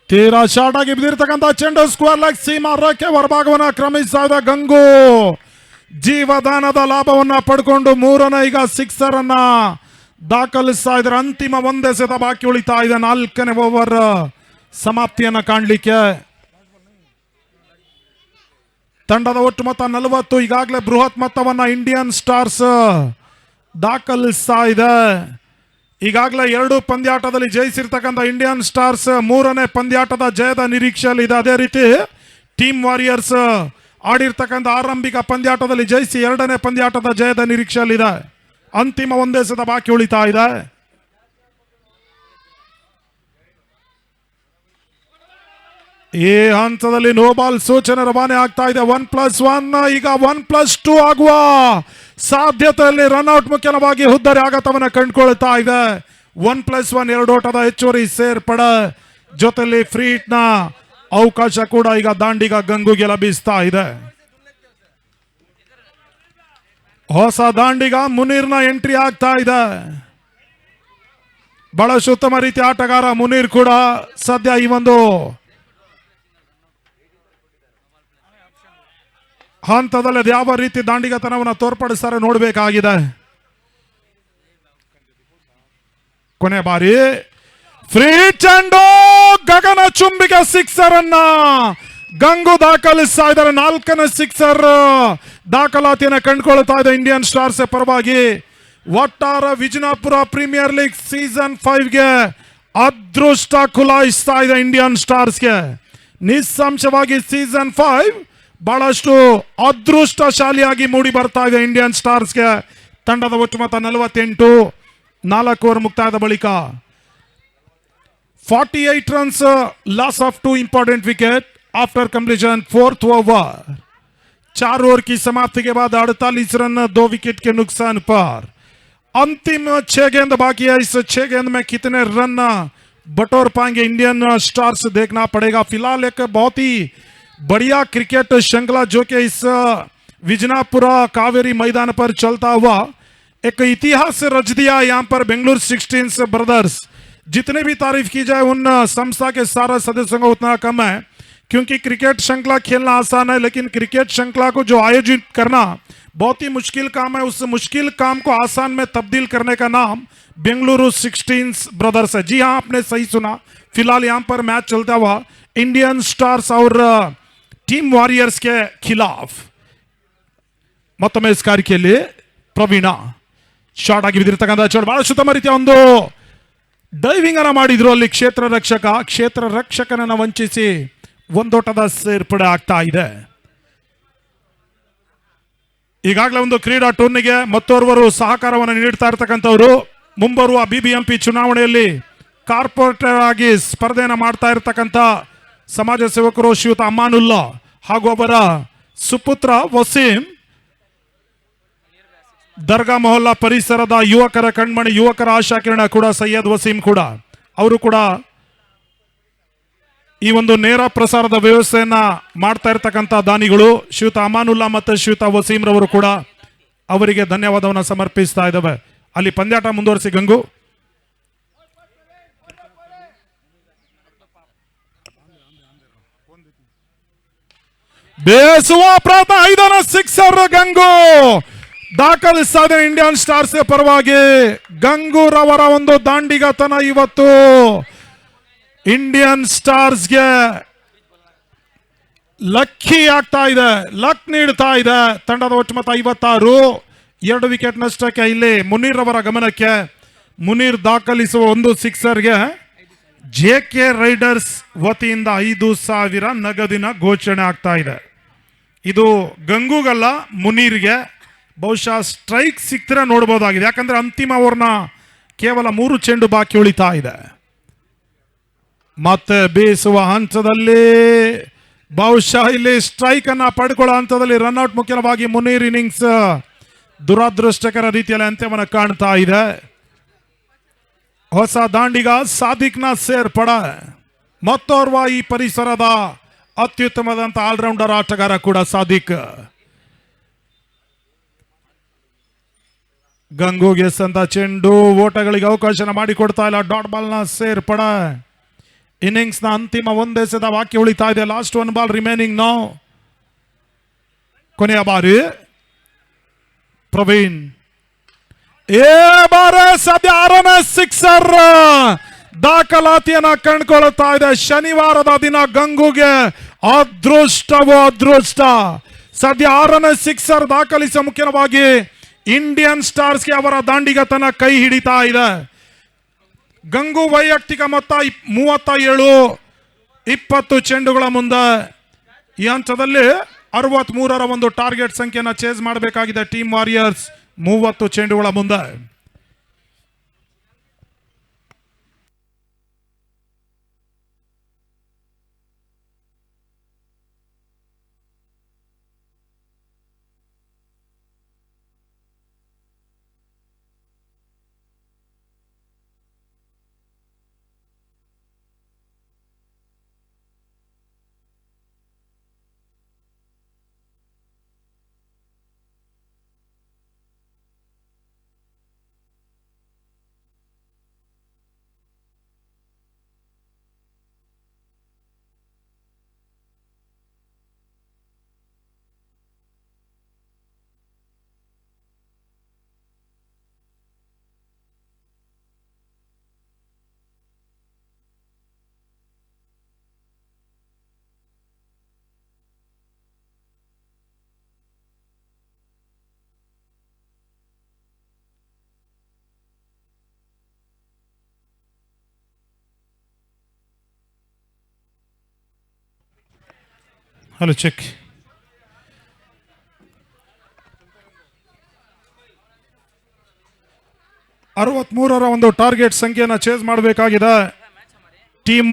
ತೀರಾ ಶಾರ್ಟ್ ಆಗಿ ಬಿದ್ದಿರ್ತಕ್ಕಂಥ ಚೆಂಡು ಸ್ಕ್ವೇರ್ ಲೆಗ್ ಸೀಮಾ ರೇಖೆ ಹೊರಭಾಗವನ್ನ ಕ್ರಮಿಸ್ತಾ ಇದೆ ಗಂಗು. ಜೀವದಾನದ ಲಾಭವನ್ನ ಪಡ್ಕೊಂಡು ಮೂರನೇ ಈಗ ಸಿಕ್ಸರ್ ಅನ್ನ ದಾಖಲಿಸ್ತಾ ಇದ್ದಾರೆ. ಅಂತಿಮ ಒಂದೇ ಸೆತ ಬಾಕಿ ಉಳಿತಾ ಇದೆ. 4ನೇ ಓವರ್ ಸಮಾಪ್ತಿಯನ್ನ ಕಾಣಲಿಕ್ಕೆ ತಂಡದ ಒಟ್ಟು ಮೊತ್ತ 40. ಈಗಾಗಲೇ ಬೃಹತ್ ಮೊತ್ತವನ್ನ ಇಂಡಿಯನ್ ಸ್ಟಾರ್ಸ್ ದಾಖಲಿಸ್ತಾ ಇದೆ. ಈಗಾಗಲೇ 2 ಪಂದ್ಯಾಟದಲ್ಲಿ ಜಯಿಸಿರ್ತಕ್ಕಂಥ ಇಂಡಿಯನ್ ಸ್ಟಾರ್ಸ್ 3ನೇ ಪಂದ್ಯಾಟದ ಜಯದ ನಿರೀಕ್ಷೆಯಲ್ಲಿ ಇದೆ. ಅದೇ ರೀತಿ ಟೀಮ್ ವಾರಿಯರ್ಸ್ ಆಡಿರ್ತಕ್ಕಂಥ ಆರಂಭಿಕ ಪಂದ್ಯಾಟದಲ್ಲಿ ಜಯಿಸಿ 2ನೇ ಪಂದ್ಯಾಟದ ಜಯದ ನಿರೀಕ್ಷೆಯಲ್ಲಿದೆ. ಅಂತಿಮ ಒಂದೇ ಸತ ಬಾಕಿ ಉಳಿತಾ ಇದೆ. ಈ ಹಂತದಲ್ಲಿ ನೋ ಬಾಲ್ ಸೂಚನೆ ರವಾನೆ ಆಗ್ತಾ ಇದೆ. 1+1 ಈಗ 1+2 ಆಗುವ ಸಾಧ್ಯತೆಯಲ್ಲಿ ರನ್ಔಟ್ ಮುಖ್ಯವಾಗಿ ಹುದ್ದರಿ ಆಘಾತವನ್ನು ಕಂಡುಕೊಳ್ತಾ ಇದೆ. 1+1 2 ಓಟದ ಹೆಚ್ಚುವರಿ ಸೇರ್ಪಡೆ ಜೊತೆಲಿ ಫ್ರೀ ಹಿಟ್ ನ ಅವಕಾಶ ಕೂಡ ಈಗ ದಾಂಡಿಗ ಗಂಗುಗೆ ಲಭಿಸ್ತಾ ಇದೆ. ಹೊಸ ದಾಂಡಿಗ ಮುನೀರ್ನ ಎಂಟ್ರಿ ಆಗ್ತಾ ಇದೆ. ಬಹಳ ಉತ್ತಮ ರೀತಿಯ ಆಟಗಾರ ಮುನೀರ್ ಕೂಡ ಸದ್ಯ ಈ ಒಂದು ಹಂತದಲ್ಲಿ ಅದು ಯಾವ ರೀತಿ ದಾಂಡಿಗತನವನ್ನು ತೋರ್ಪಡಿಸ್ತಾರೆ ನೋಡಬೇಕಾಗಿದೆ. ಕೊನೆ ಬಾರಿ ಫ್ರೀ ಚೆಂಡು ಗಗನ ಚುಂಬಿಕ ಸಿಕ್ಸರ್ ಅನ್ನ ಗಂಗು ದಾಖಲಿಸ್ತಾ ಇದ್ದಾರೆ. 4ನೇ ಸಿಕ್ಸರ್ ದಾಖಲಾತಿಯನ್ನು ಕಂಡುಕೊಳ್ತಾ ಇದೆ ಇಂಡಿಯನ್ ಸ್ಟಾರ್ಸ್ ಪರವಾಗಿ. ಒಟ್ಟಾರೆ ವಿಜಯಪುರ ಪ್ರೀಮಿಯರ್ ಲೀಗ್ ಸೀಸನ್ 5ಗೆ ಅದೃಷ್ಟ ಖುಲಾಯಿಸ್ತಾ ಇದೆ ಇಂಡಿಯನ್ ಸ್ಟಾರ್ಸ್ಗೆ. ನಿಸ್ಸಂಶಯವಾಗಿ ಸೀಸನ್ 5 ಬಹಳಷ್ಟು ಅದೃಷ್ಟಶಾಲಿಯಾಗಿ ಮೂಡಿ ಬರ್ತಾ ಇದೆ ಇಂಡಿಯನ್ ಸ್ಟಾರ್ಸ್ಗೆ. ತಂಡದ ಒಟ್ಟು ಮೊತ್ತ 48. 4 ಓವರ್ ಮುಕ್ತಾಯದ ಬಳಿಕ 48 runs, loss of 2 important wicket after completion 4th over. 4 over की समाप्ति के बाद 48 रन 2 विकेट के नुकसान पर अंतिम 6 गेंद बाकी है. इस 6 गेंद में कितने रन बटोर पाएंगे इंडियन स्टार्स देखना पड़ेगा. फिलहाल एक बहुत ही बढ़िया क्रिकेट श्रृंखला जो कि इस विजनापुरा कावेरी मैदान पर चलता हुआ एक इतिहास रच दिया. यहाँ पर बेंगलुरु 16 ब्रदर्स, जितने भी तारीफ की जाए उन संस्था के सारा सदस्यों का उतना कम है, क्योंकि क्रिकेट श्रृंखला खेलना आसान है लेकिन क्रिकेट श्रृंखला को जो आयोजित करना बहुत ही मुश्किल काम है. उस मुश्किल काम को आसान में तब्दील करने का नाम बेंगलुरु 16 ब्रदर्स है. जी हाँ, आपने सही सुना. फिलहाल यहाँ पर मैच चलता हुआ इंडियन स्टार्स और टीम वॉरियर्स के खिलाफ. ಮತ್ತೊಮ್ಮೆ इस कार्य के लिए ಪ್ರವೀಣ ಶಾರ್ಟ್ ಆಗಿ ಬಿದ್ದಿರ್ತಕ್ಕಂಥ ಚೋಟ್ ಬಹಳ ಉತ್ತಮ ರೀತಿಯ ಒಂದು ಡೈವಿಂಗ್ ಅನ್ನ ಮಾಡಿದ್ರು. ಅಲ್ಲಿ ಕ್ಷೇತ್ರ ರಕ್ಷಕನನ್ನ ವಂಚಿಸಿ ಒಂದೋಟದ ಸೇರ್ಪಡೆ ಆಗ್ತಾ ಇದೆ. ಈಗಾಗಲೇ ಒಂದು ಕ್ರೀಡಾ ಟೂರ್ನಿಗೆ ಮತ್ತೋರ್ವರು ಸಹಕಾರವನ್ನು ನೀಡ್ತಾ ಇರತಕ್ಕಂಥವ್ರು ಮುಂಬರುವ ಬಿಬಿಎಂಪಿ ಚುನಾವಣೆಯಲ್ಲಿ ಕಾರ್ಪೊರೇಟರ್ ಆಗಿ ಸ್ಪರ್ಧೆಯನ್ನು ಮಾಡ್ತಾ ಇರತಕ್ಕಂಥ ಸಮಾಜ ಸೇವಕರು ಶ್ರೀಯುತ ಅಮಾನುಲ್ಲಾ ಹಾಗೂ ಅವರ ಸುಪುತ್ರ ವಸೀಂ, ದರ್ಗಾ ಮೊಹಲ್ಲಾ ಪರಿಸರದ ಯುವಕರ ಕಣ್ಮಣಿ, ಯುವಕರ ಆಶಾಕಿರಣ ಕೂಡ ಸೈಯದ್ ವಸೀಂ ಕೂಡ, ಅವರು ಕೂಡ ಈ ಒಂದು ನೇರ ಪ್ರಸಾರದ ವ್ಯವಸ್ಥೆಯನ್ನ ಮಾಡ್ತಾ ಇರ್ತಕ್ಕಂಥ ದಾನಿಗಳು ಶ್ರೀಯುತ ಅಮಾನುಲ್ಲಾ ಮತ್ತು ಶ್ರೀಯುತ ವಸೀಂ ರವರು ಕೂಡ ಅವರಿಗೆ ಧನ್ಯವಾದವನ್ನು ಸಮರ್ಪಿಸ್ತಾ ಇದ್ದಾವೆ. ಅಲ್ಲಿ ಪಂದ್ಯಾಟ ಮುಂದುವರಿಸಿ ಗಂಗು. ಬೇಸುವ ಪ್ರಯತ್ನ, 5ನೇ ಸಿಕ್ಸರ್ ಗಂಗು ದಾಖಲಿಸ್ತಾ ಇದೆ ಇಂಡಿಯನ್ ಸ್ಟಾರ್ಸ್ ಪರವಾಗಿ. ಗಂಗೂರವರ ಒಂದು ದಾಂಡಿಗತನ ಇವತ್ತು ಇಂಡಿಯನ್ ಸ್ಟಾರ್ಸ್ಗೆ ಲಕ್ಕಿ ಆಗ್ತಾ ಇದೆ, ಲಕ್ ನೀಡ್ತಾ ಇದೆ. ತಂಡದ ಒಟ್ಟು ಮೊತ್ತ 56, 2 ವಿಕೆಟ್ ನಷ್ಟಕ್ಕೆ ಇಲ್ಲಿ ಮುನೀರ್ ಅವರ ಗಮನಕ್ಕೆ. ಮುನೀರ್ ದಾಖಲಿಸುವ ಒಂದು ಸಿಕ್ಸರ್ಗೆ JK ರೈಡರ್ಸ್ ವತಿಯಿಂದ 5,000 ನಗದಿನ ಘೋಷಣೆ ಆಗ್ತಾ ಇದೆ. ಇದು ಗಂಗೂಗಲ್ಲ, ಮುನೀರ್ಗೆ. ಬಹುಶಃ ಸ್ಟ್ರೈಕ್ ಸಿಕ್ತರೆ ನೋಡಬಹುದಾಗಿದೆ, ಯಾಕಂದ್ರೆ ಅಂತಿಮ ಓವರ್ನ ಕೇವಲ 3 ಚೆಂಡು ಬಾಕಿ ಉಳಿತಾ ಇದೆ. ಮತ್ತೆ ಬೀಸುವ ಹಂತದಲ್ಲಿ ಬಹುಶಃ ಇಲ್ಲಿ ಸ್ಟ್ರೈಕ್ ಅನ್ನ ಪಡ್ಕೊಳ್ಳೋ ಹಂತದಲ್ಲಿ ರನ್ಔಟ್ ಮುಖ್ಯವಾಗಿ ಮುನೀರ್ ಇನ್ನಿಂಗ್ಸ್ ದುರಾದೃಷ್ಟಕರ ರೀತಿಯಲ್ಲಿ ಅಂತ್ಯವನ್ನು ಕಾಣ್ತಾ ಇದೆ. ಹೊಸ ದಾಂಡಿಗ ಸಾದಿಕ್ನ ಸೇರ್ಪಡ, ಮತ್ತೋರ್ವ ಈ ಪರಿಸರದ ಅತ್ಯುತ್ತಮವಾದಂಥ ಆಲ್ರೌಂಡರ್ ಆಟಗಾರ ಕೂಡ ಸಾದಿಕ್. ಗಂಗೂಗೆ ಸಂದ ಚೆಂಡು, ಓಟಗಳಿಗೆ ಅವಕಾಶನ ಮಾಡಿಕೊಡ್ತಾ ಇಲ್ಲ. ಡಾಟ್ ಬಾಲ್ ನ ಸೇರ್ಪಡ, ಇನ್ನಿಂಗ್ಸ್ ನ ಅಂತಿಮ ಒಂದೆಸೆದ ಬಾಕಿ ಉಳಿತಾ ಇದೆ. Last 1 ball remaining now. ಕೊನೆಯ ಬಾರಿ ಪ್ರವೀಣ್ ಬಾರಿ ಸದ್ಯ 6ನೇ ಸಿಕ್ಸರ್ ದಾಖಲಾತಿಯನ್ನ ಕಂಡುಕೊಳ್ಳುತ್ತಾ ಇದೆ. ಶನಿವಾರದ ದಿನ ಗಂಗೂಗೆ ಅದೃಷ್ಟವೋ ಅದೃಷ್ಟ. ಸದ್ಯ 6ನೇ ಸಿಕ್ಸರ್ ದಾಖಲಿಸ ಮುಖ್ಯವಾಗಿ ಇಂಡಿಯನ್ ಸ್ಟಾರ್ಸ್ಗೆ ಅವರ ದಾಂಡಿಗತನ ಕೈ ಹಿಡಿತಾ ಇದೆ. ಗಂಗು ವೈಯಕ್ತಿಕ ಮೊತ್ತ 37, 20 ಚೆಂಡುಗಳ ಮುಂದೆ. ಈ ಹಂತದಲ್ಲಿ 63ರ ಒಂದು ಟಾರ್ಗೆಟ್ ಸಂಖ್ಯೆಯನ್ನು ಚೇಸ್ ಮಾಡಬೇಕಾಗಿದೆ ಟೀಮ್ ವಾರಿಯರ್ಸ್ 30 ಚೆಂಡುಗಳ ಮುಂದೆ. Hello check. ಅರವತ್ಮೂರರ ಒಂದು ಟಾರ್ಗೆಟ್ ಸಂಖ್ಯೆಯನ್ನು ಚೇಸ್ ಮಾಡಬೇಕಾಗಿದೆ ಟೀಮ್.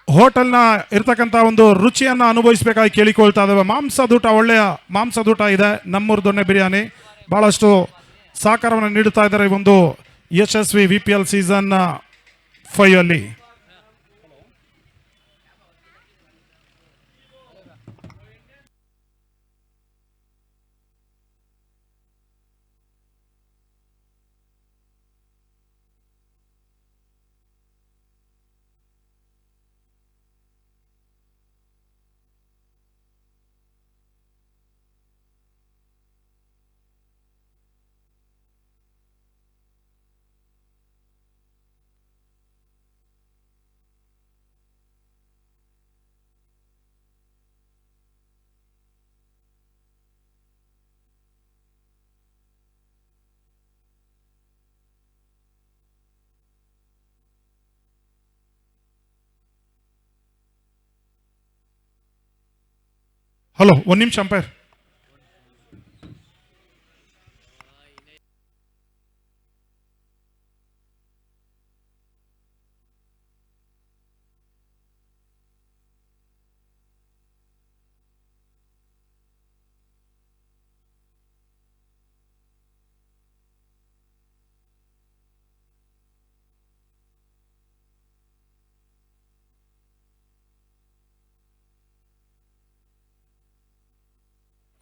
ಹೋಟೆಲ್ನ ಇರ್ತಕ್ಕಂಥ ಒಂದು ರುಚಿಯನ್ನು ಅನುಭವಿಸಬೇಕಾಗಿ ಕೇಳಿಕೊಳ್ತಾ ಇದ್ದಾವೆ. ಮಾಂಸದೂಟ, ಒಳ್ಳೆಯ ಮಾಂಸದೂಟ ಇದೆ. ನಮ್ಮೂರು ದೊಣ್ಣೆ ಬಿರಿಯಾನಿ ಬಹಳಷ್ಟು ಸಹಕಾರವನ್ನು ನೀಡುತ್ತಾ ಇದ್ದಾರೆ ಈ ಒಂದು ಯಶಸ್ವಿ VPL ಸೀಸನ್ 5 ಅಲ್ಲಿ. ಹಲೋ, ಒಂದು ನಿಮಿಷ ಅಂಪೈರ್.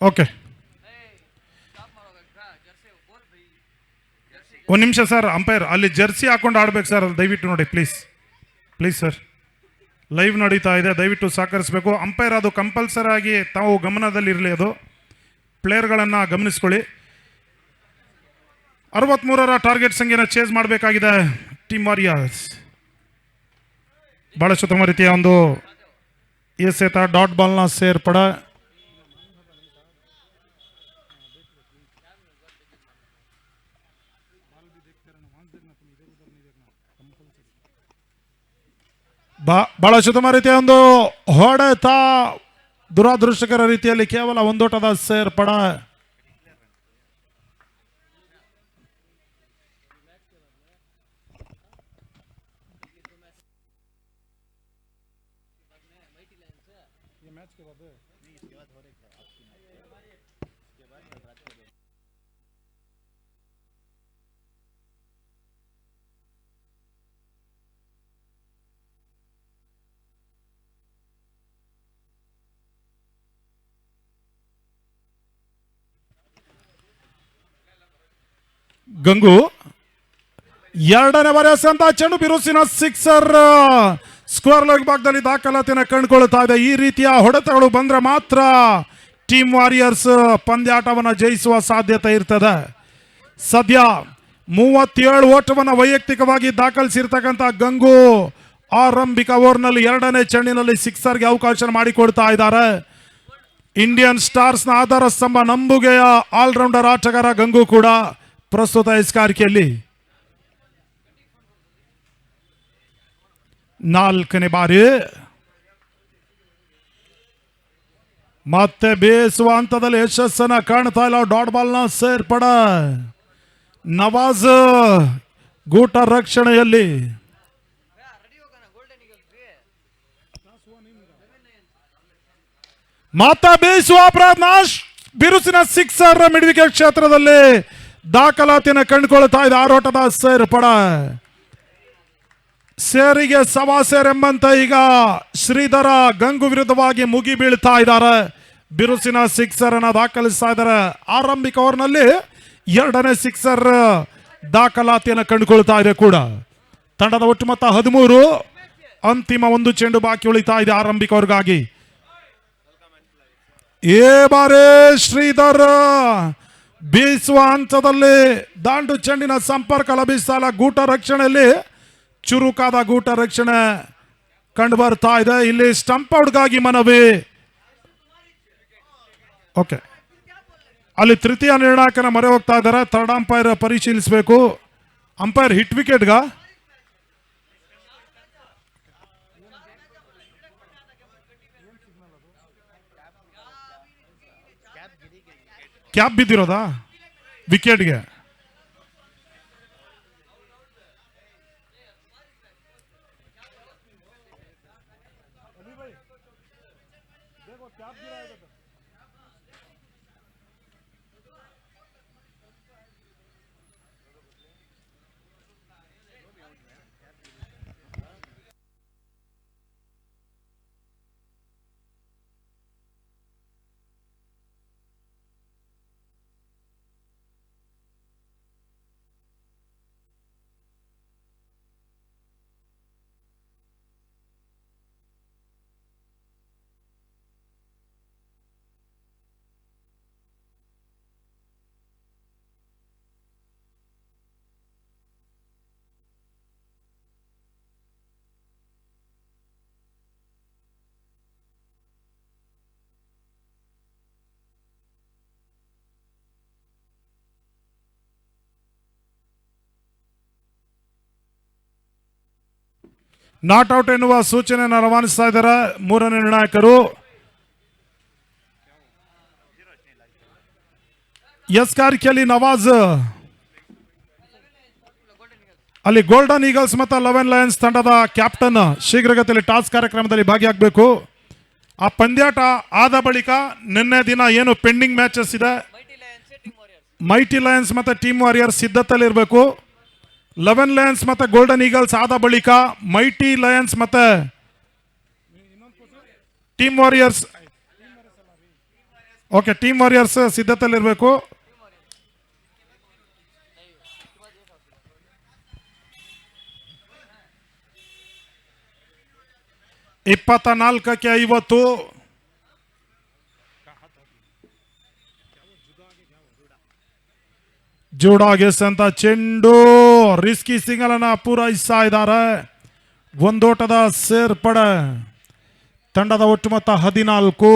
ಓಕೆ, ಒಂದು ನಿಮಿಷ ಸರ್. ಅಂಪೈರ್ ಅಲ್ಲಿ ಜರ್ಸಿ ಹಾಕೊಂಡು ಆಡ್ಬೇಕು ಸರ್, ದಯವಿಟ್ಟು ನೋಡಿ ಪ್ಲೀಸ್. ಪ್ಲೀಸ್ ಸರ್, ಲೈವ್ ನಡೀತಾ ಇದೆ, ದಯವಿಟ್ಟು ಸಹಕರಿಸಬೇಕು. ಅಂಪೈರ್ ಅದು ಕಂಪಲ್ಸರಿ ಆಗಿ ತಾವು ಗಮನದಲ್ಲಿರಲಿ, ಅದು ಪ್ಲೇಯರ್ಗಳನ್ನು ಗಮನಿಸ್ಕೊಳ್ಳಿ. 63ರ ಟಾರ್ಗೆಟ್ ಸಂಖ್ಯೆನ ಚೇಸ್ ಮಾಡಬೇಕಾಗಿದೆ ಟೀಮ್ ವಾರಿಯರ್ಸ್. ಬಹಳ ಉತ್ತಮ ರೀತಿಯ ಒಂದು ಎಸೆತ, ಡಾಟ್ ಬಾಲ್ನ ಸೇರ್ಪಡ. ಬಹಳ ಉತ್ತಮ ರೀತಿಯ ಒಂದು ಹೊಡೆತ, ದುರಾದೃಷ್ಟಕರ ರೀತಿಯಲ್ಲಿ ಕೇವಲ ಒಂದೋಟದ ಸೇರ್ಪಡ. ಗಂಗು ಎರಡನೇ ಬಾರಿ ಎಸೆದಂತ ಚೆಂಡು ಬಿರುಸಿನ ಸಿಕ್ಸರ್, ಸ್ಕ್ವೇರ್ ಲೆಗ್ ಭಾಗದಲ್ಲಿ ದಾಖಲಾತಿನ ಕಂಡುಕೊಳ್ತಾ ಇದೆ. ಈ ರೀತಿಯ ಹೊಡೆತಗಳು ಬಂದ್ರೆ ಮಾತ್ರ ಟೀಮ್ ವಾರಿಯರ್ಸ್ ಪಂದ್ಯಾಟವನ್ನು ಜಯಿಸುವ ಸಾಧ್ಯತೆ ಇರ್ತದೆ. ಸದ್ಯ 37 ಓಟವನ್ನು ವೈಯಕ್ತಿಕವಾಗಿ ದಾಖಲಿಸಿರ್ತಕ್ಕಂಥ ಗಂಗು ಆರಂಭಿಕ ಓವರ್ನಲ್ಲಿ ಎರಡನೇ ಚೆಂಡಿನಲ್ಲಿ ಸಿಕ್ಸರ್ಗೆ ಅವಕಾಶ ಮಾಡಿಕೊಡ್ತಾ ಇದ್ದಾರೆ. ಇಂಡಿಯನ್ ಸ್ಟಾರ್ಸ್ನ ಆಧಾರ ಸ್ತಂಭ, ನಂಬುಗೆಯ ಆಲ್ರೌಂಡರ್ ಆಟಗಾರ ಗಂಗು ಕೂಡ ಪ್ರಸ್ತುತ ಎಸ್ಕಾರಿಕೆಯಲ್ಲಿ 4ನೇ ಬಾರಿ ಮತ್ತೆ ಬೇಯಿಸುವ ಹಂತದಲ್ಲಿ ಯಶಸ್ಸನ್ನ ಕಾಣ್ತಾ ಇಲ್ಲ. ಡಾಟ್ ಬಾಲ್ನ ಸೇರ್ಪಡ, ನವಾಜ್ ಗೂಟ ರಕ್ಷಣೆಯಲ್ಲಿ. ಮತ್ತೆ ಬೇಯಿಸುವ ಪ್ರಯತ್ನ, ಬಿರುಸಿನ ಸಿಕ್ಸರ್ ಮಿಡುವಿಕೆ ಕ್ಷೇತ್ರದಲ್ಲಿ ದಾಖಲಾತಿಯನ್ನು ಕಂಡುಕೊಳ್ತಾ ಇದೆ. ಆರೋಟದ ಸೇರ್ಪಡ, ಸೇರಿಗೆ ಸವಾ ಸೇರೆಂಬಂತೆ ಈಗ ಶ್ರೀಧರ ಗಂಗು ವಿರುದ್ಧವಾಗಿ ಮುಗಿ ಬೀಳ್ತಾ ಇದ್ದಾರೆ. ಬಿರುಸಿನ ಸಿಕ್ಸರ್ ಅನ್ನ ದಾಖಲಿಸ್ತಾ ಇದ್ದಾರೆ. ಆರಂಭಿಕ ಓವರ್ನಲ್ಲಿ ಎರಡನೇ ಸಿಕ್ಸರ್ ದಾಖಲಾತಿಯನ್ನು ಕಂಡುಕೊಳ್ತಾ ಇದೆ ಕೂಡ. ತಂಡದ ಒಟ್ಟು ಮೊತ್ತ 13. ಅಂತಿಮ ಒಂದು ಚೆಂಡು ಬಾಕಿ ಉಳಿತಾ ಇದೆ ಆರಂಭಿಕ ಓವರ್ಗಾಗಿ. ಏ ಬಾರಿ ಶ್ರೀಧರ್ ಬೀಸುವ ಹಂತದಲ್ಲಿ ದಾಂಡು ಚೆಂಡಿನ ಸಂಪರ್ಕ ಲಭಿಸ್ತಾ ಇಲ್ಲ. ಗೂಟ ರಕ್ಷಣೆಯಲ್ಲಿ ಚುರುಕಾದ ಗೂಟ ರಕ್ಷಣೆ ಕಂಡು ಬರ್ತಾ ಇದೆ. ಇಲ್ಲಿ ಸ್ಟಂಪ್ ಔಟ್ಗಾಗಿ ಮನವಿ. ಓಕೆ, ಅಲ್ಲಿ ತೃತೀಯ ನಿರ್ಣಾಯಕನ ಮೊರೆ ಹೋಗ್ತಾ ಇದ್ದಾರೆ. ಥರ್ಡ್ ಅಂಪೈರ್ ಪರಿಶೀಲಿಸಬೇಕು. ಅಂಪೈರ್ ಹಿಟ್ ವಿಕೆಟ್ಗ ಕ್ಯಾಪ್ ಬಿದ್ದಿರೋದಾ ವಿಕೆಟ್ಗೆ? ನಾಟ್ ಔಟ್ ಎನ್ನುವ ಸೂಚನೆಯನ್ನು ರವಾನಿಸ್ತಾ ಇದ್ದಾರೆ ಮೂರನೇ ನಿರ್ಣಾಯಕರು. ಎಸ್ಕಾರಿಕೆಯಲ್ಲಿ ನವಾಜ್, ಅಲ್ಲಿ ಗೋಲ್ಡನ್ ಈಗಲ್ಸ್ ಮತ್ತು 11 ಲಯನ್ಸ್ ತಂಡದ ಕ್ಯಾಪ್ಟನ್ ಶೀಘ್ರಗತಿಯಲ್ಲಿ ಟಾಸ್ ಕಾರ್ಯಕ್ರಮದಲ್ಲಿ ಭಾಗಿಯಾಗಬೇಕು. ಆ ಪಂದ್ಯಾಟ ಆದ ಬಳಿಕ ನಿನ್ನೆ ದಿನ ಏನು ಪೆಂಡಿಂಗ್ ಮ್ಯಾಚಸ್ ಇದೆ, ಮೈಟಿ ಲಯನ್ಸ್ ಮತ್ತು ಟೀಮ್ ವಾರಿಯರ್ಸ್ ಸಿದ್ಧತೆಯಲ್ಲಿರಬೇಕು. 11 ಲಯನ್ಸ್ ಮತ್ತು ಗೋಲ್ಡನ್ ಈಗಲ್ಸ್ ಆದ ಬಳಿಕ ಮೈಟಿ ಲಯನ್ಸ್ ಮತ್ತು Team Warriors, okay, Team Warriors ಸಿದ್ಧತೆಯಲ್ಲಿರಬೇಕು. 24-50 ಜೋಡಾಗಿಸಂತ ಚೆಂಡು ರಿಸ್ಕಿ ಸಿಂಗಲ್ ಅನ್ನ ಪೂರೈಸ್ತಾ ಇದ್ದಾರೆ. ಒಂದೋಟದ ಸೇರ್ಪಡೆ. ತಂಡದ ಒಟ್ಟು ಮೊತ್ತ 14.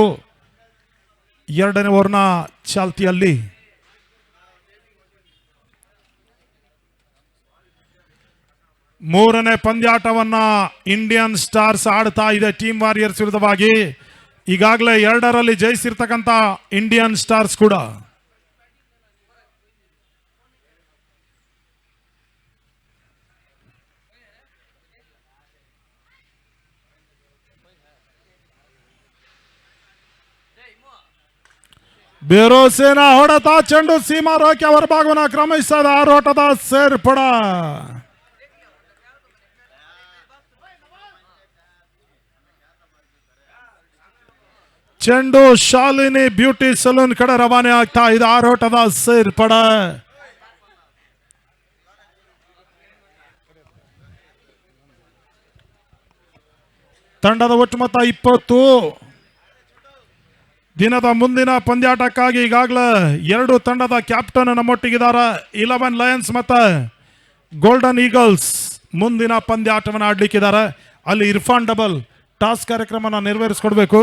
ಎರಡನೇ ಓವರ್ನ ಚಾಲ್ತಿಯಲ್ಲಿ. ಮೂರನೇ ಪಂದ್ಯಾಟವನ್ನ ಇಂಡಿಯನ್ ಸ್ಟಾರ್ಸ್ ಆಡ್ತಾ ಇದೆ ಟೀಮ್ ವಾರಿಯರ್ಸ್ ವಿರುದ್ಧವಾಗಿ. ಈಗಾಗಲೇ 2ರಲ್ಲಿ ಜಯಿಸಿರ್ತಕ್ಕಂಥ ಇಂಡಿಯನ್ ಸ್ಟಾರ್ಸ್ ಕೂಡ. ಬೇರೋಸೇನ ಹೊಡೆತ, ಚೆಂಡು ಸೀಮಾ ರೇಖೆ ಹೊರಭಾಗವನ್ನು ಕ್ರಮಿಸಿದ. 6 ಓಟದ ಸೇರ್ಪಡ. ಚೆಂಡು ಶಾಲಿನಿ ಬ್ಯೂಟಿ ಸಲೂನ್ ಕಡೆ ರವಾನೆ ಆಗ್ತಾ ಇದೆ. 6 ಓಟದ ಸೇರ್ಪಡೆ. ತಂಡದ ಒಟ್ಟು ಮೊತ್ತ 20. ದಿನದ ಮುಂದಿನ ಪಂದ್ಯಾಟಕ್ಕಾಗಿ ಈಗಾಗಲೇ 2 ತಂಡದ ಕ್ಯಾಪ್ಟನ್ ನಮ್ಮೊಟ್ಟಿಗಿದ್ದಾರೆ. 11 ಲಯನ್ಸ್ ಮತ್ತು ಗೋಲ್ಡನ್ ಈಗಲ್ಸ್ ಮುಂದಿನ ಪಂದ್ಯಾಟವನ್ನು ಆಡ್ಲಿಕ್ಕಿದ್ದಾರೆ. ಅಲ್ಲಿ ಇರ್ಫಾನ್ ಡಬಲ್ ಟಾಸ್ ಕಾರ್ಯಕ್ರಮನ ನೆರವೇರಿಸಿಕೊಡ್ಬೇಕು.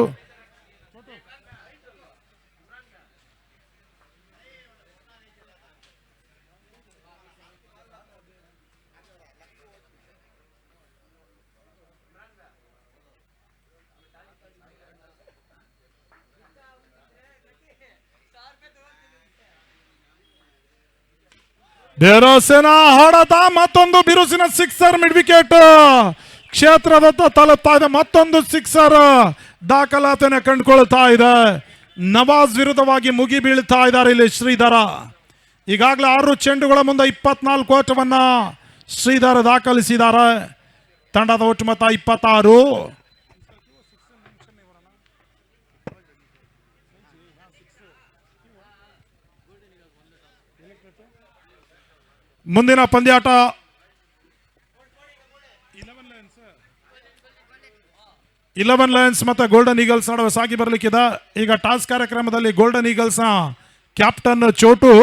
ಬೇರೋಸೇನ ಹೊಡೆತ, ಮತ್ತೊಂದು ಬಿರುಸಿನ ಸಿಕ್ಸರ್, ಮಿಡ್ ವಿಕೆಟ್ ಕ್ಷೇತ್ರದತ್ತ ತಲುಪ್ತಾ ಇದೆ. ಮತ್ತೊಂದು ಸಿಕ್ಸರ್ ದಾಖಲಾತಿಯನ್ನು ಕಂಡುಕೊಳ್ತಾ ಇದೆ. ನವಾಜ್ ವಿರುದ್ಧವಾಗಿ ಮುಗಿ ಬೀಳ್ತಾ ಇದ್ದಾರೆ ಇಲ್ಲಿ ಶ್ರೀಧರ. ಈಗಾಗಲೇ 6 ಚೆಂಡುಗಳ ಮುಂದೆ 24 ಓಟವನ್ನ ಶ್ರೀಧರ ದಾಖಲಿಸಿದ್ದಾರೆ. ತಂಡದ ಒಟ್ಟು ಮೊತ್ತ 26. ಮುಂದಿನ ಪಂದ್ಯಾಟ 11 ಲಯನ್ಸ್ ಮತ್ತು ಗೋಲ್ಡನ್ ಈಗಲ್ಸ್ ನಡುವೆ ಸಾಗಿ ಬರಲಿಕ್ಕಿದೆ. ಈಗ ಟಾಸ್ ಕಾರ್ಯಕ್ರಮದಲ್ಲಿ ಗೋಲ್ಡನ್ ಈಗಲ್ಸ್ನ ಕ್ಯಾಪ್ಟನ್ ಚೋಟು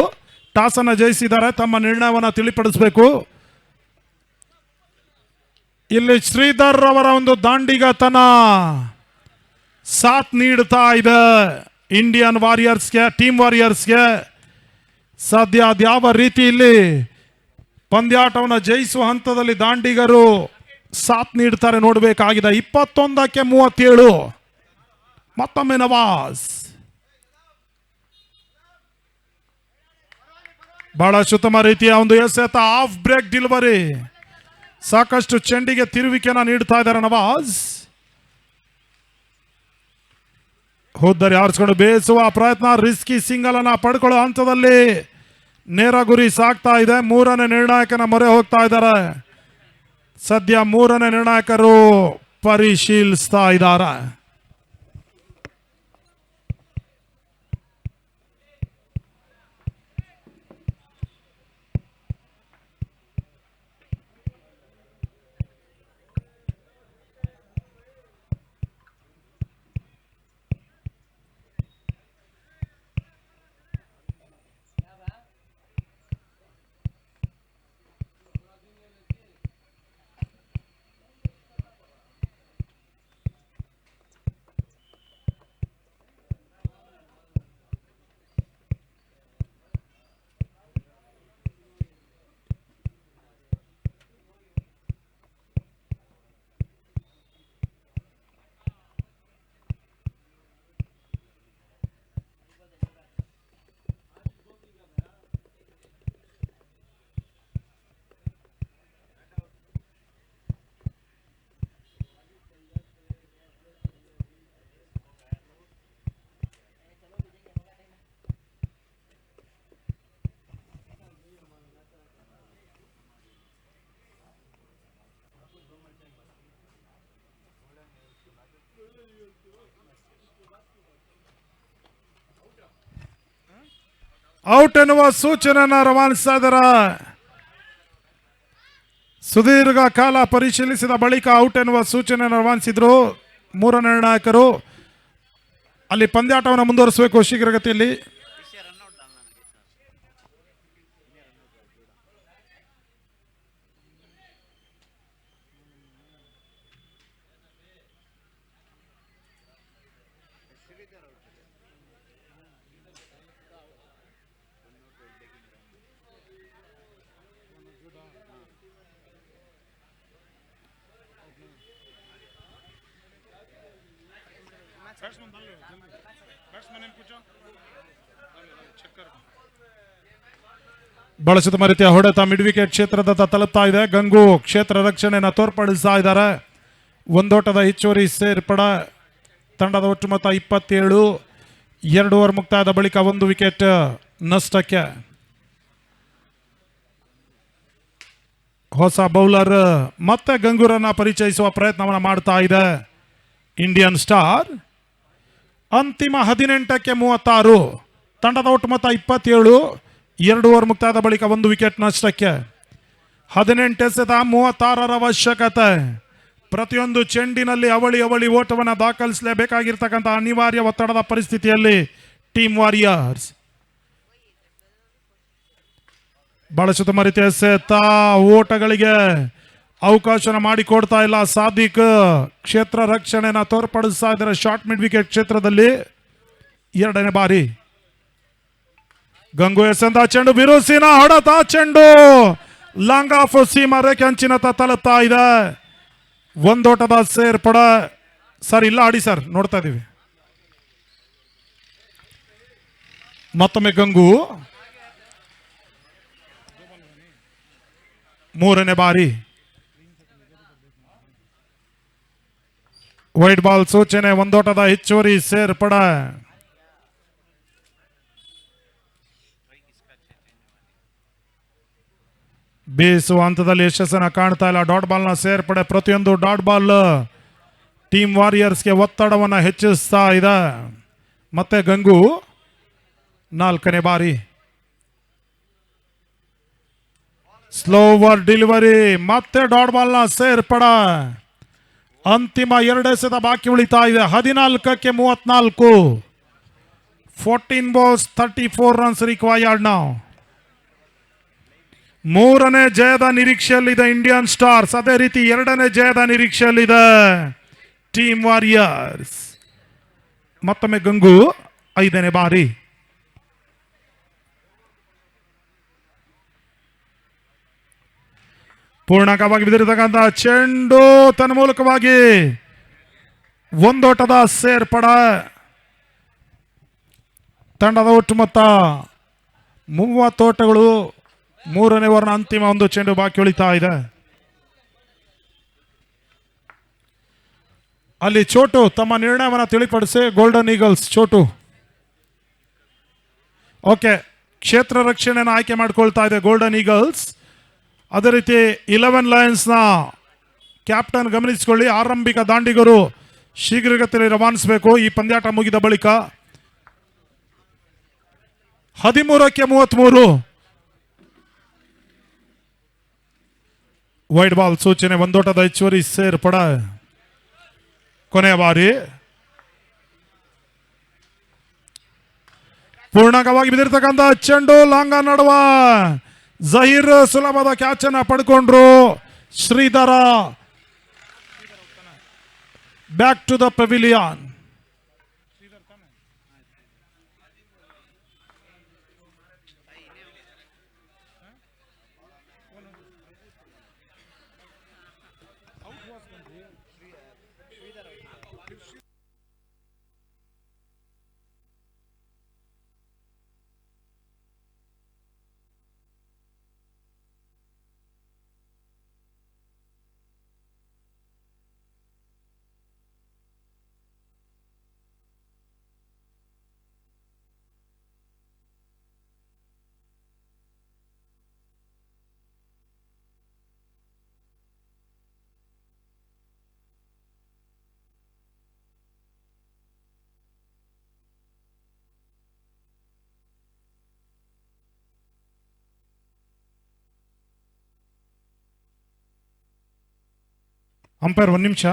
ಟಾಸ್ ಅನ್ನು ಜಯಿಸಿದ್ದಾರೆ. ತಮ್ಮ ನಿರ್ಣಯವನ್ನು ತಿಳಿಪಡಿಸಬೇಕು. ಇಲ್ಲಿ ಶ್ರೀಧರ್ ಅವರ ಒಂದು ದಾಂಡಿಗತನ ಸಾಥ್ ನೀಡ್ತಾ ಇದೆ ಇಂಡಿಯನ್ ವಾರಿಯರ್ಸ್ಗೆ, ಟೀಮ್ ವಾರಿಯರ್ಸ್ಗೆ. ಸದ್ಯ ಅದ್ಯಾವ ರೀತಿ ಇಲ್ಲಿ ಪಂದ್ಯಾಟವನ್ನು ಜಯಿಸುವ ಹಂತದಲ್ಲಿ ದಾಂಡಿಗರು ಸಾಥ್ ನೀಡ್ತಾರೆ ನೋಡಬೇಕಾಗಿದೆ. 21-37 ಮತ್ತೊಮ್ಮೆ ನವಾಜ್. ಬಹಳ ಉತ್ತಮ ರೀತಿಯ ಒಂದು ಎಸೆತ, ಆಫ್ ಬ್ರೇಕ್ ಡೆಲಿವರಿ. ಸಾಕಷ್ಟು ಚೆಂಡಿಗೆ ತಿರುವಿಕೆಯನ್ನು ನೀಡ್ತಾ ಇದ್ದಾರೆ ನವಾಜ್. ಹೋದರೆ ಆರಿಸಿಕೊಂಡು ಬೇಯಿಸುವ ಪ್ರಯತ್ನ, ರಿಸ್ಕಿ ಸಿಂಗಲ್ ಅನ್ನ ಪಡ್ಕೊಳ್ಳೋ ಹಂತದಲ್ಲಿ ನೇರ ಗುರಿ ಸಾಗ್ತಾ ಇದೆ. 3ನೇ ನಿರ್ಣಾಯಕನ ಮೊರೆ ಹೋಗ್ತಾ ಇದ್ದಾರೆ. ಸದ್ಯ 3ನೇ ನಿರ್ಣಾಯಕರು ಪರಿಶೀಲಿಸ್ತಾ ಇದ್ದಾರೆ. ಔಟ್ ಎನ್ನುವ ಸೂಚನೆಯನ್ನು ರವಾನಿಸ್ತಾ ಇದ್ದಾರೆ. ಸುದೀರ್ಘ ಕಾಲ ಪರಿಶೀಲಿಸಿದ ಬಳಿಕ ಔಟ್ ಎನ್ನುವ ಸೂಚನೆಯನ್ನು ರವಾನಿಸಿದ್ರು ಮೂರನೇ ನಿರ್ಣಾಯಕರು. ಅಲ್ಲಿ ಪಂದ್ಯಾಟವನ್ನು ಮುಂದುವರಿಸಬೇಕು ಶೀಘ್ರಗತಿಯಲ್ಲಿ. ಬಳಸಿದ ರೀತಿಯ ಹೊಡೆತ ಮಿಡ್ ವಿಕೆಟ್ ಕ್ಷೇತ್ರದ ತಲುಪ್ತಾ ಇದೆ. ಗಂಗು ಕ್ಷೇತ್ರ ರಕ್ಷಣೆಯನ್ನು ತೋರ್ಪಡಿಸ್ತಾ ಇದ್ದಾರೆ. ಒಂದೋಟದ ಹೆಚ್ಚುವರಿ ಸೇರ್ಪಡೆ. ತಂಡದ ಒಟ್ಟು ಮೊತ್ತ 27. 2 ಓವರ್ ಮುಕ್ತಾಯದ ಬಳಿಕ 1 ವಿಕೆಟ್ ನಷ್ಟಕ್ಕೆ. ಹೊಸ ಬೌಲರ್ ಮತ್ತೆ ಗಂಗೂರನ್ನ ಪರಿಚಯಿಸುವ ಪ್ರಯತ್ನವನ್ನು ಮಾಡ್ತಾ ಇದೆ ಇಂಡಿಯನ್ ಸ್ಟಾರ್. ಅಂತಿಮ 18ಕ್ಕೆ 36. ತಂಡದ ಒಟ್ಟು ಮೊತ್ತ 27. 2 ಓವರ್ ಮುಕ್ತಾಯದ ಬಳಿಕ 1 ವಿಕೆಟ್ ನಷ್ಟಕ್ಕೆ. 18 ಎಸೆತ 36 ಅವಶ್ಯಕತೆ. ಪ್ರತಿಯೊಂದು ಚೆಂಡಿನಲ್ಲಿ ಅವಳಿ ಓಟವನ್ನು ದಾಖಲಿಸಲೇಬೇಕಾಗಿರ್ತಕ್ಕಂಥ ಅನಿವಾರ್ಯ ಒತ್ತಡದ ಪರಿಸ್ಥಿತಿಯಲ್ಲಿ ಟೀಮ್ ವಾರಿಯರ್ಸ್. ಬಳಸುತ್ತ ರೀತಿಯ ಎಸೆತ ಓಟಗಳಿಗೆ ಅವಕಾಶನ ಮಾಡಿಕೊಡ್ತಾ ಇಲ್ಲ. ಸಾದಿಕ್ ಕ್ಷೇತ್ರ ರಕ್ಷಣೆನ ತೋರ್ಪಡಿಸ್ತಾ ಇದ್ದಾರೆ ಶಾರ್ಟ್ ಮಿಡ್ ವಿಕೆಟ್ ಕ್ಷೇತ್ರದಲ್ಲಿ. 2ನೇ ಬಾರಿ ಗಂಗು ಎಸೆದ ಚೆಂಡು ಬಿರುಸಿನ ಹೊಡೆತ. ಚೆಂಡು ಲಾಂಗ್ ಆಫ್ ಸೀಮಾ ರೇಖೆ ಅಂಚಿನತ್ತ ತಲುಪ್ತಾ ಇದೆ. ಒಂದೋಟದ ಸೇರ್ಪಡೆ. ಸರ್ ಇಲ್ಲ ಆಡಿ ಸರ್, ನೋಡ್ತಾ ಇದೀವಿ. ಮತ್ತೊಮ್ಮೆ ಗಂಗು 3ನೇ ಬಾರಿ ವೈಟ್ ಬಾಲ್ ಸೂಚನೆ. ಒಂದೋಟದ ಹೆಚ್ಚುವರಿ ಸೇರ್ಪಡೆ. ಬೀಸುವ ಹಂತದಲ್ಲಿ ಯಶಸ್ಸನ್ನು ಕಾಣ್ತಾ ಇಲ್ಲ. ಡಾಟ್ ಬಾಲ್ನ ಸೇರ್ಪಡೆ. ಪ್ರತಿಯೊಂದು ಡಾಟ್ ಬಾಲ್ ಟೀಮ್ ವಾರಿಯರ್ಸ್ಗೆ ಒತ್ತಡವನ್ನು ಹೆಚ್ಚಿಸ್ತಾ ಇದೆ. ಮತ್ತೆ ಗಂಗು 4ನೇ ಬಾರಿ ಸ್ಲೋವರ್ ಡೆಲಿವರಿ. ಮತ್ತೆ ಡಾಟ್ ಬಾಲ್ನ ಸೇರ್ಪಡೆ. ಅಂತಿಮ 2 ಎಸೆತ ಬಾಕಿ ಉಳಿತಾ ಇದೆ. 14ಕ್ಕೆ 34. 14 balls 34 runs required now. 3ನೇ ಜಯದ ನಿರೀಕ್ಷೆಯಲ್ಲಿದೆ ಇಂಡಿಯನ್ ಸ್ಟಾರ್ಸ್. ಅದೇ ರೀತಿ 2ನೇ ಜಯದ ನಿರೀಕ್ಷೆಯಲ್ಲಿದೆ ಟೀಮ್ ವಾರಿಯರ್ಸ್. ಮತ್ತೊಮ್ಮೆ ಗಂಗು 5ನೇ ಬಾರಿ. ಪೂರ್ಣಕವಾಗಿ ಬಿದ್ದಿರತಕ್ಕಂಥ ಚೆಂಡು ತನ್ಮೂಲಕವಾಗಿ ಒಂದೋಟದ ಸೇರ್ಪಡೆ. ತಂಡದ ಒಟ್ಟು ಮೊತ್ತ 30 ಓಟಗಳು. 3ನೇ ಓವರ್ನ ಅಂತಿಮ 1 ಚೆಂಡು ಬಾಕಿ ಉಳಿತಾ ಇದೆ. ಅಲ್ಲಿ ಚೋಟು ತಮ್ಮ ನಿರ್ಣಯವನ್ನು ತಿಳಿಪಡಿಸಿ. ಗೋಲ್ಡನ್ ಈಗಲ್ಸ್ ಚೋಟು ಓಕೆ ಕ್ಷೇತ್ರ ರಕ್ಷಣೆಯನ್ನು ಆಯ್ಕೆ ಮಾಡಿಕೊಳ್ತಾ ಇದೆ ಗೋಲ್ಡನ್ ಈಗಲ್ಸ್. ಅದೇ ರೀತಿ 11 ಲಯನ್ಸ್ನ ಕ್ಯಾಪ್ಟನ್ ಗಮನಿಸಿಕೊಳ್ಳಿ. ಆರಂಭಿಕ ದಾಂಡಿಗರು ಶೀಘ್ರಗತಿಯಲ್ಲಿ ರವಾನಿಸಬೇಕು ಈ ಪಂದ್ಯಾಟ ಮುಗಿದ ಬಳಿಕ. 13ಕ್ಕೆ 33. ವೈಡ್ ಬಾಲ್ ಸೂಚನೆ. ಒಂದೋಟದ ಹೆಚ್ಚುವರಿ ಸೇರ್ಪಡೆ. ಕೊನೆಯ ಬಾರಿ ಪೂರ್ಣಕವಾಗಿ ಬಿದ್ದಿರ್ತಕ್ಕಂಥ ಚೆಂಡು ಲಾಂಗ ನಡುವ ಜಹೀರ್ ಸುಲಭದ ಕ್ಯಾಚ್ ಅನ್ನ ಪಡ್ಕೊಂಡ್ರು. Sridhar back to the pavilion. Umpire ಒಂದು ನಿಮಿಷ.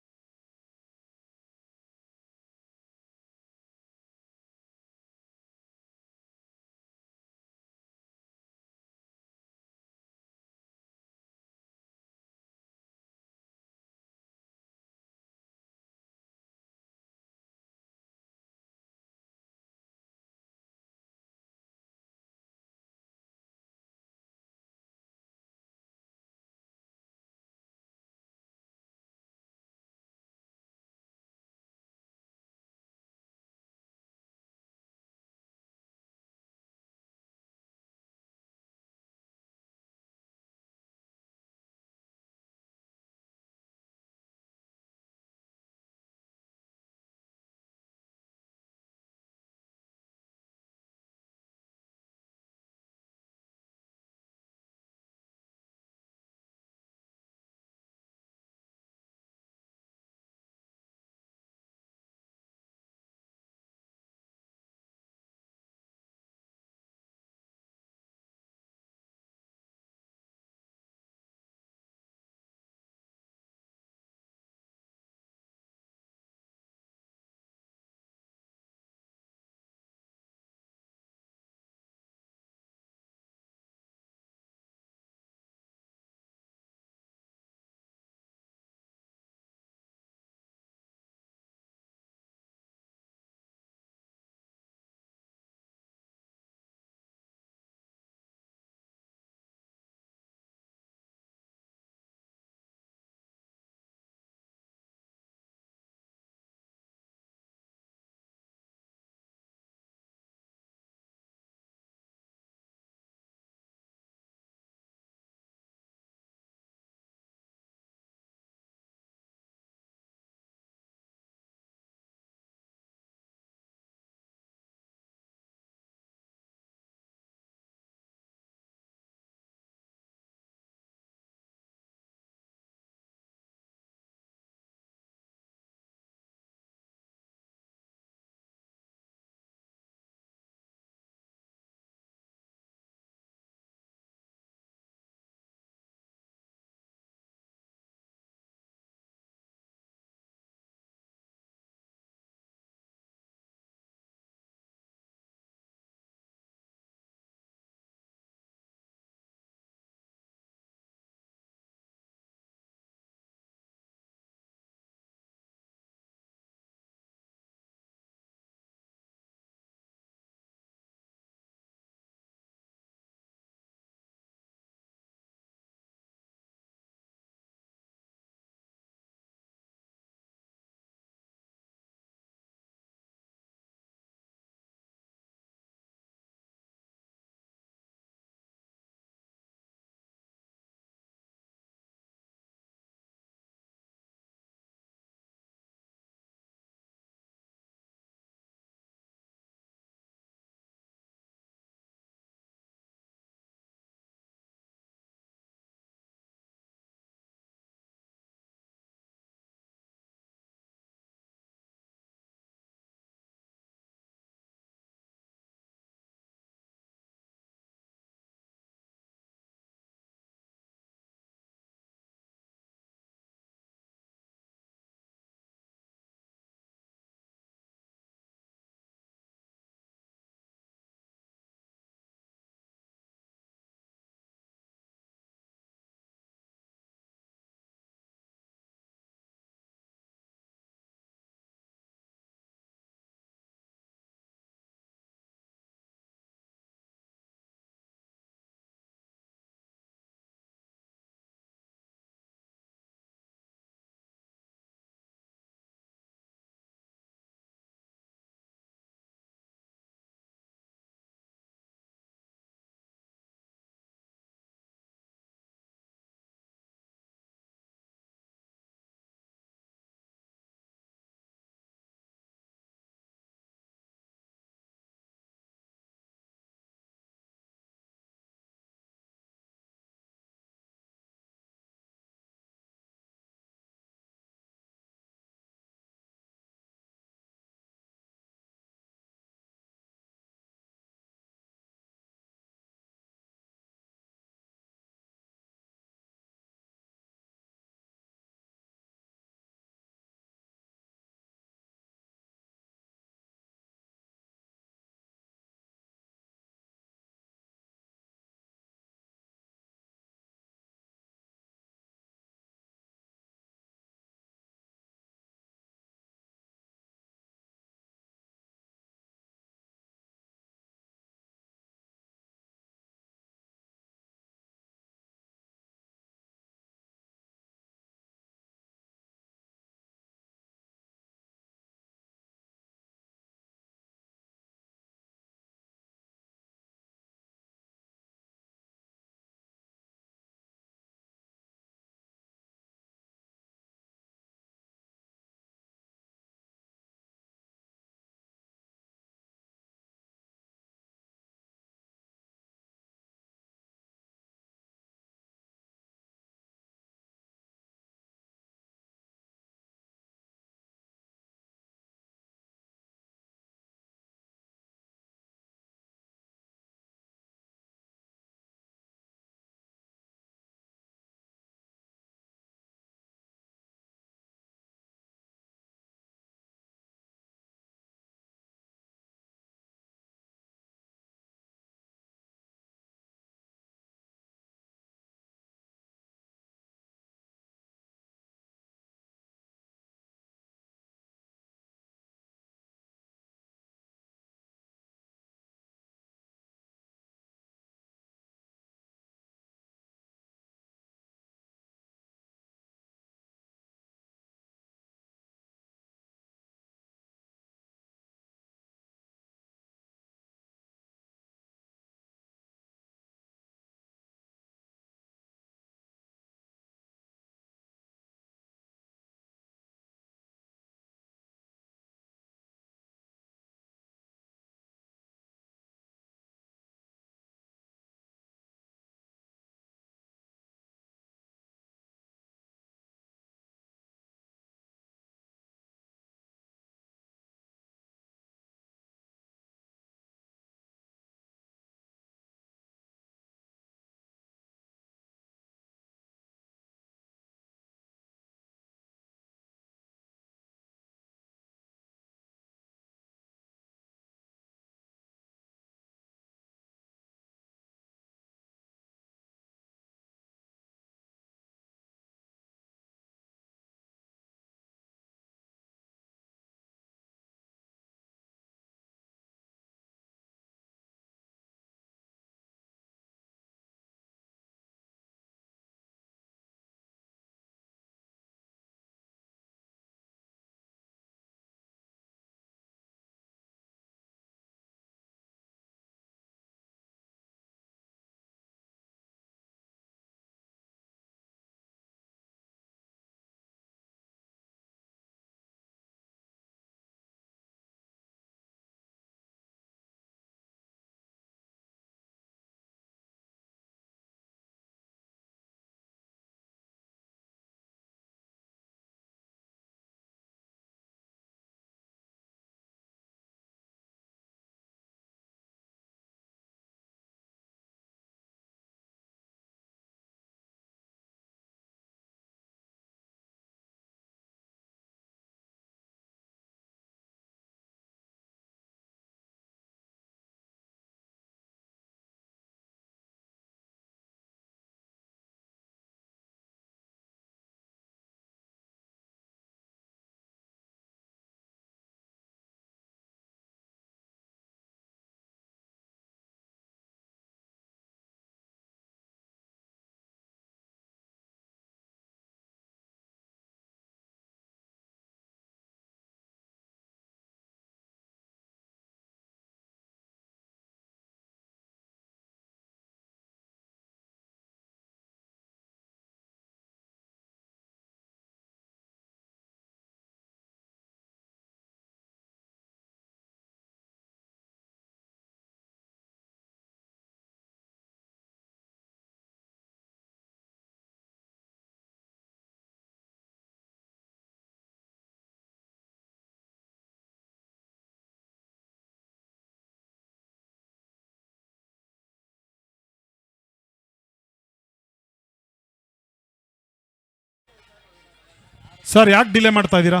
ಸರ್ ಯಾಕೆ ಡಿಲೇ ಮಾಡ್ತಾ ಇದ್ದೀರಾ?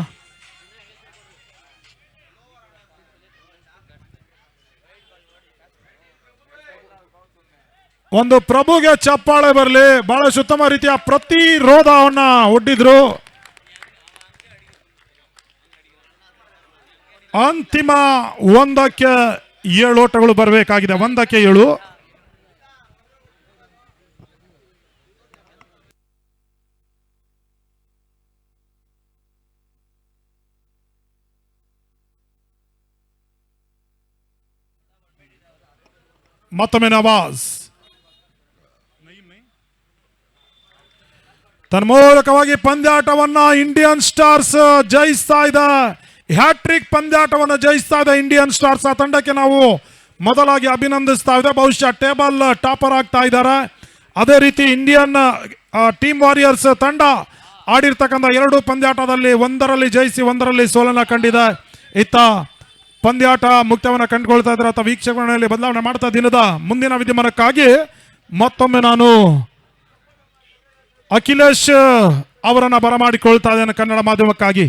ಒಂದು ಪ್ರಭುಗೆ ಚಪ್ಪಾಳೆ ಬರಲಿ. ಬಹಳ ಉತ್ತಮ ರೀತಿಯ ಪ್ರತಿರೋಧವನ್ನ ಒಡ್ಡಿದ್ರು. ಅಂತಿಮ 1ಕ್ಕೆ 7 ಓಟಗಳು ಬರಬೇಕಾಗಿದೆ. 1ಕ್ಕೆ 7. ಮತ್ತೊಮ್ಮೆ ನವಾಜ್ ತನ್ಮೂಲಕವಾಗಿ ಪಂದ್ಯಾಟವನ್ನ ಇಂಡಿಯನ್ ಸ್ಟಾರ್ಸ್ ಜಯಿಸ್ತಾ ಇದೆ. ಹ್ಯಾಟ್ರಿಕ್ ಪಂದ್ಯಾಟವನ್ನು ಜಯಿಸ್ತಾ ಇದೆ ಇಂಡಿಯನ್ ಸ್ಟಾರ್ಸ್. ಆ ತಂಡಕ್ಕೆ ನಾವು ಮೊದಲಾಗಿ ಅಭಿನಂದಿಸ್ತಾ ಇದೆ. ಬಹುಶಃ ಟೇಬಲ್ ಟಾಪರ್ ಆಗ್ತಾ ಇದ್ದಾರೆ. ಅದೇ ರೀತಿ ಇಂಡಿಯನ್ ಟೀಮ್ ವಾರಿಯರ್ಸ್ ತಂಡ ಆಡಿರ್ತಕ್ಕಂಥ 2 ಪಂದ್ಯಾಟದಲ್ಲಿ 1ರಲ್ಲಿ ಜಯಿಸಿ 1ರಲ್ಲಿ ಸೋಲನ್ನ ಕಂಡಿದೆ. ಇತ್ತ ಪಂದ್ಯಾಟ ಮುಕ್ತವನ್ನ ಕಂಡುಕೊಳ್ತಾ ಇದ್ದಾರೆ. ಅಥವಾ ವೀಕ್ಷಕರಲ್ಲಿ ಬದಲಾವಣೆ ಮಾಡ್ತಾ ದಿನದ ಮುಂದಿನ ವಿದ್ಯಮಾನಕ್ಕಾಗಿ ಮತ್ತೊಮ್ಮೆ ನಾನು ಅಖಿಲೇಶ್ ಅವರನ್ನ ಬರಮಾಡಿಕೊಳ್ತಾ ಇದ್ದೇನೆ ಕನ್ನಡ ಮಾಧ್ಯಮಕ್ಕಾಗಿ.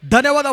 ಧನ್ಯವಾದ.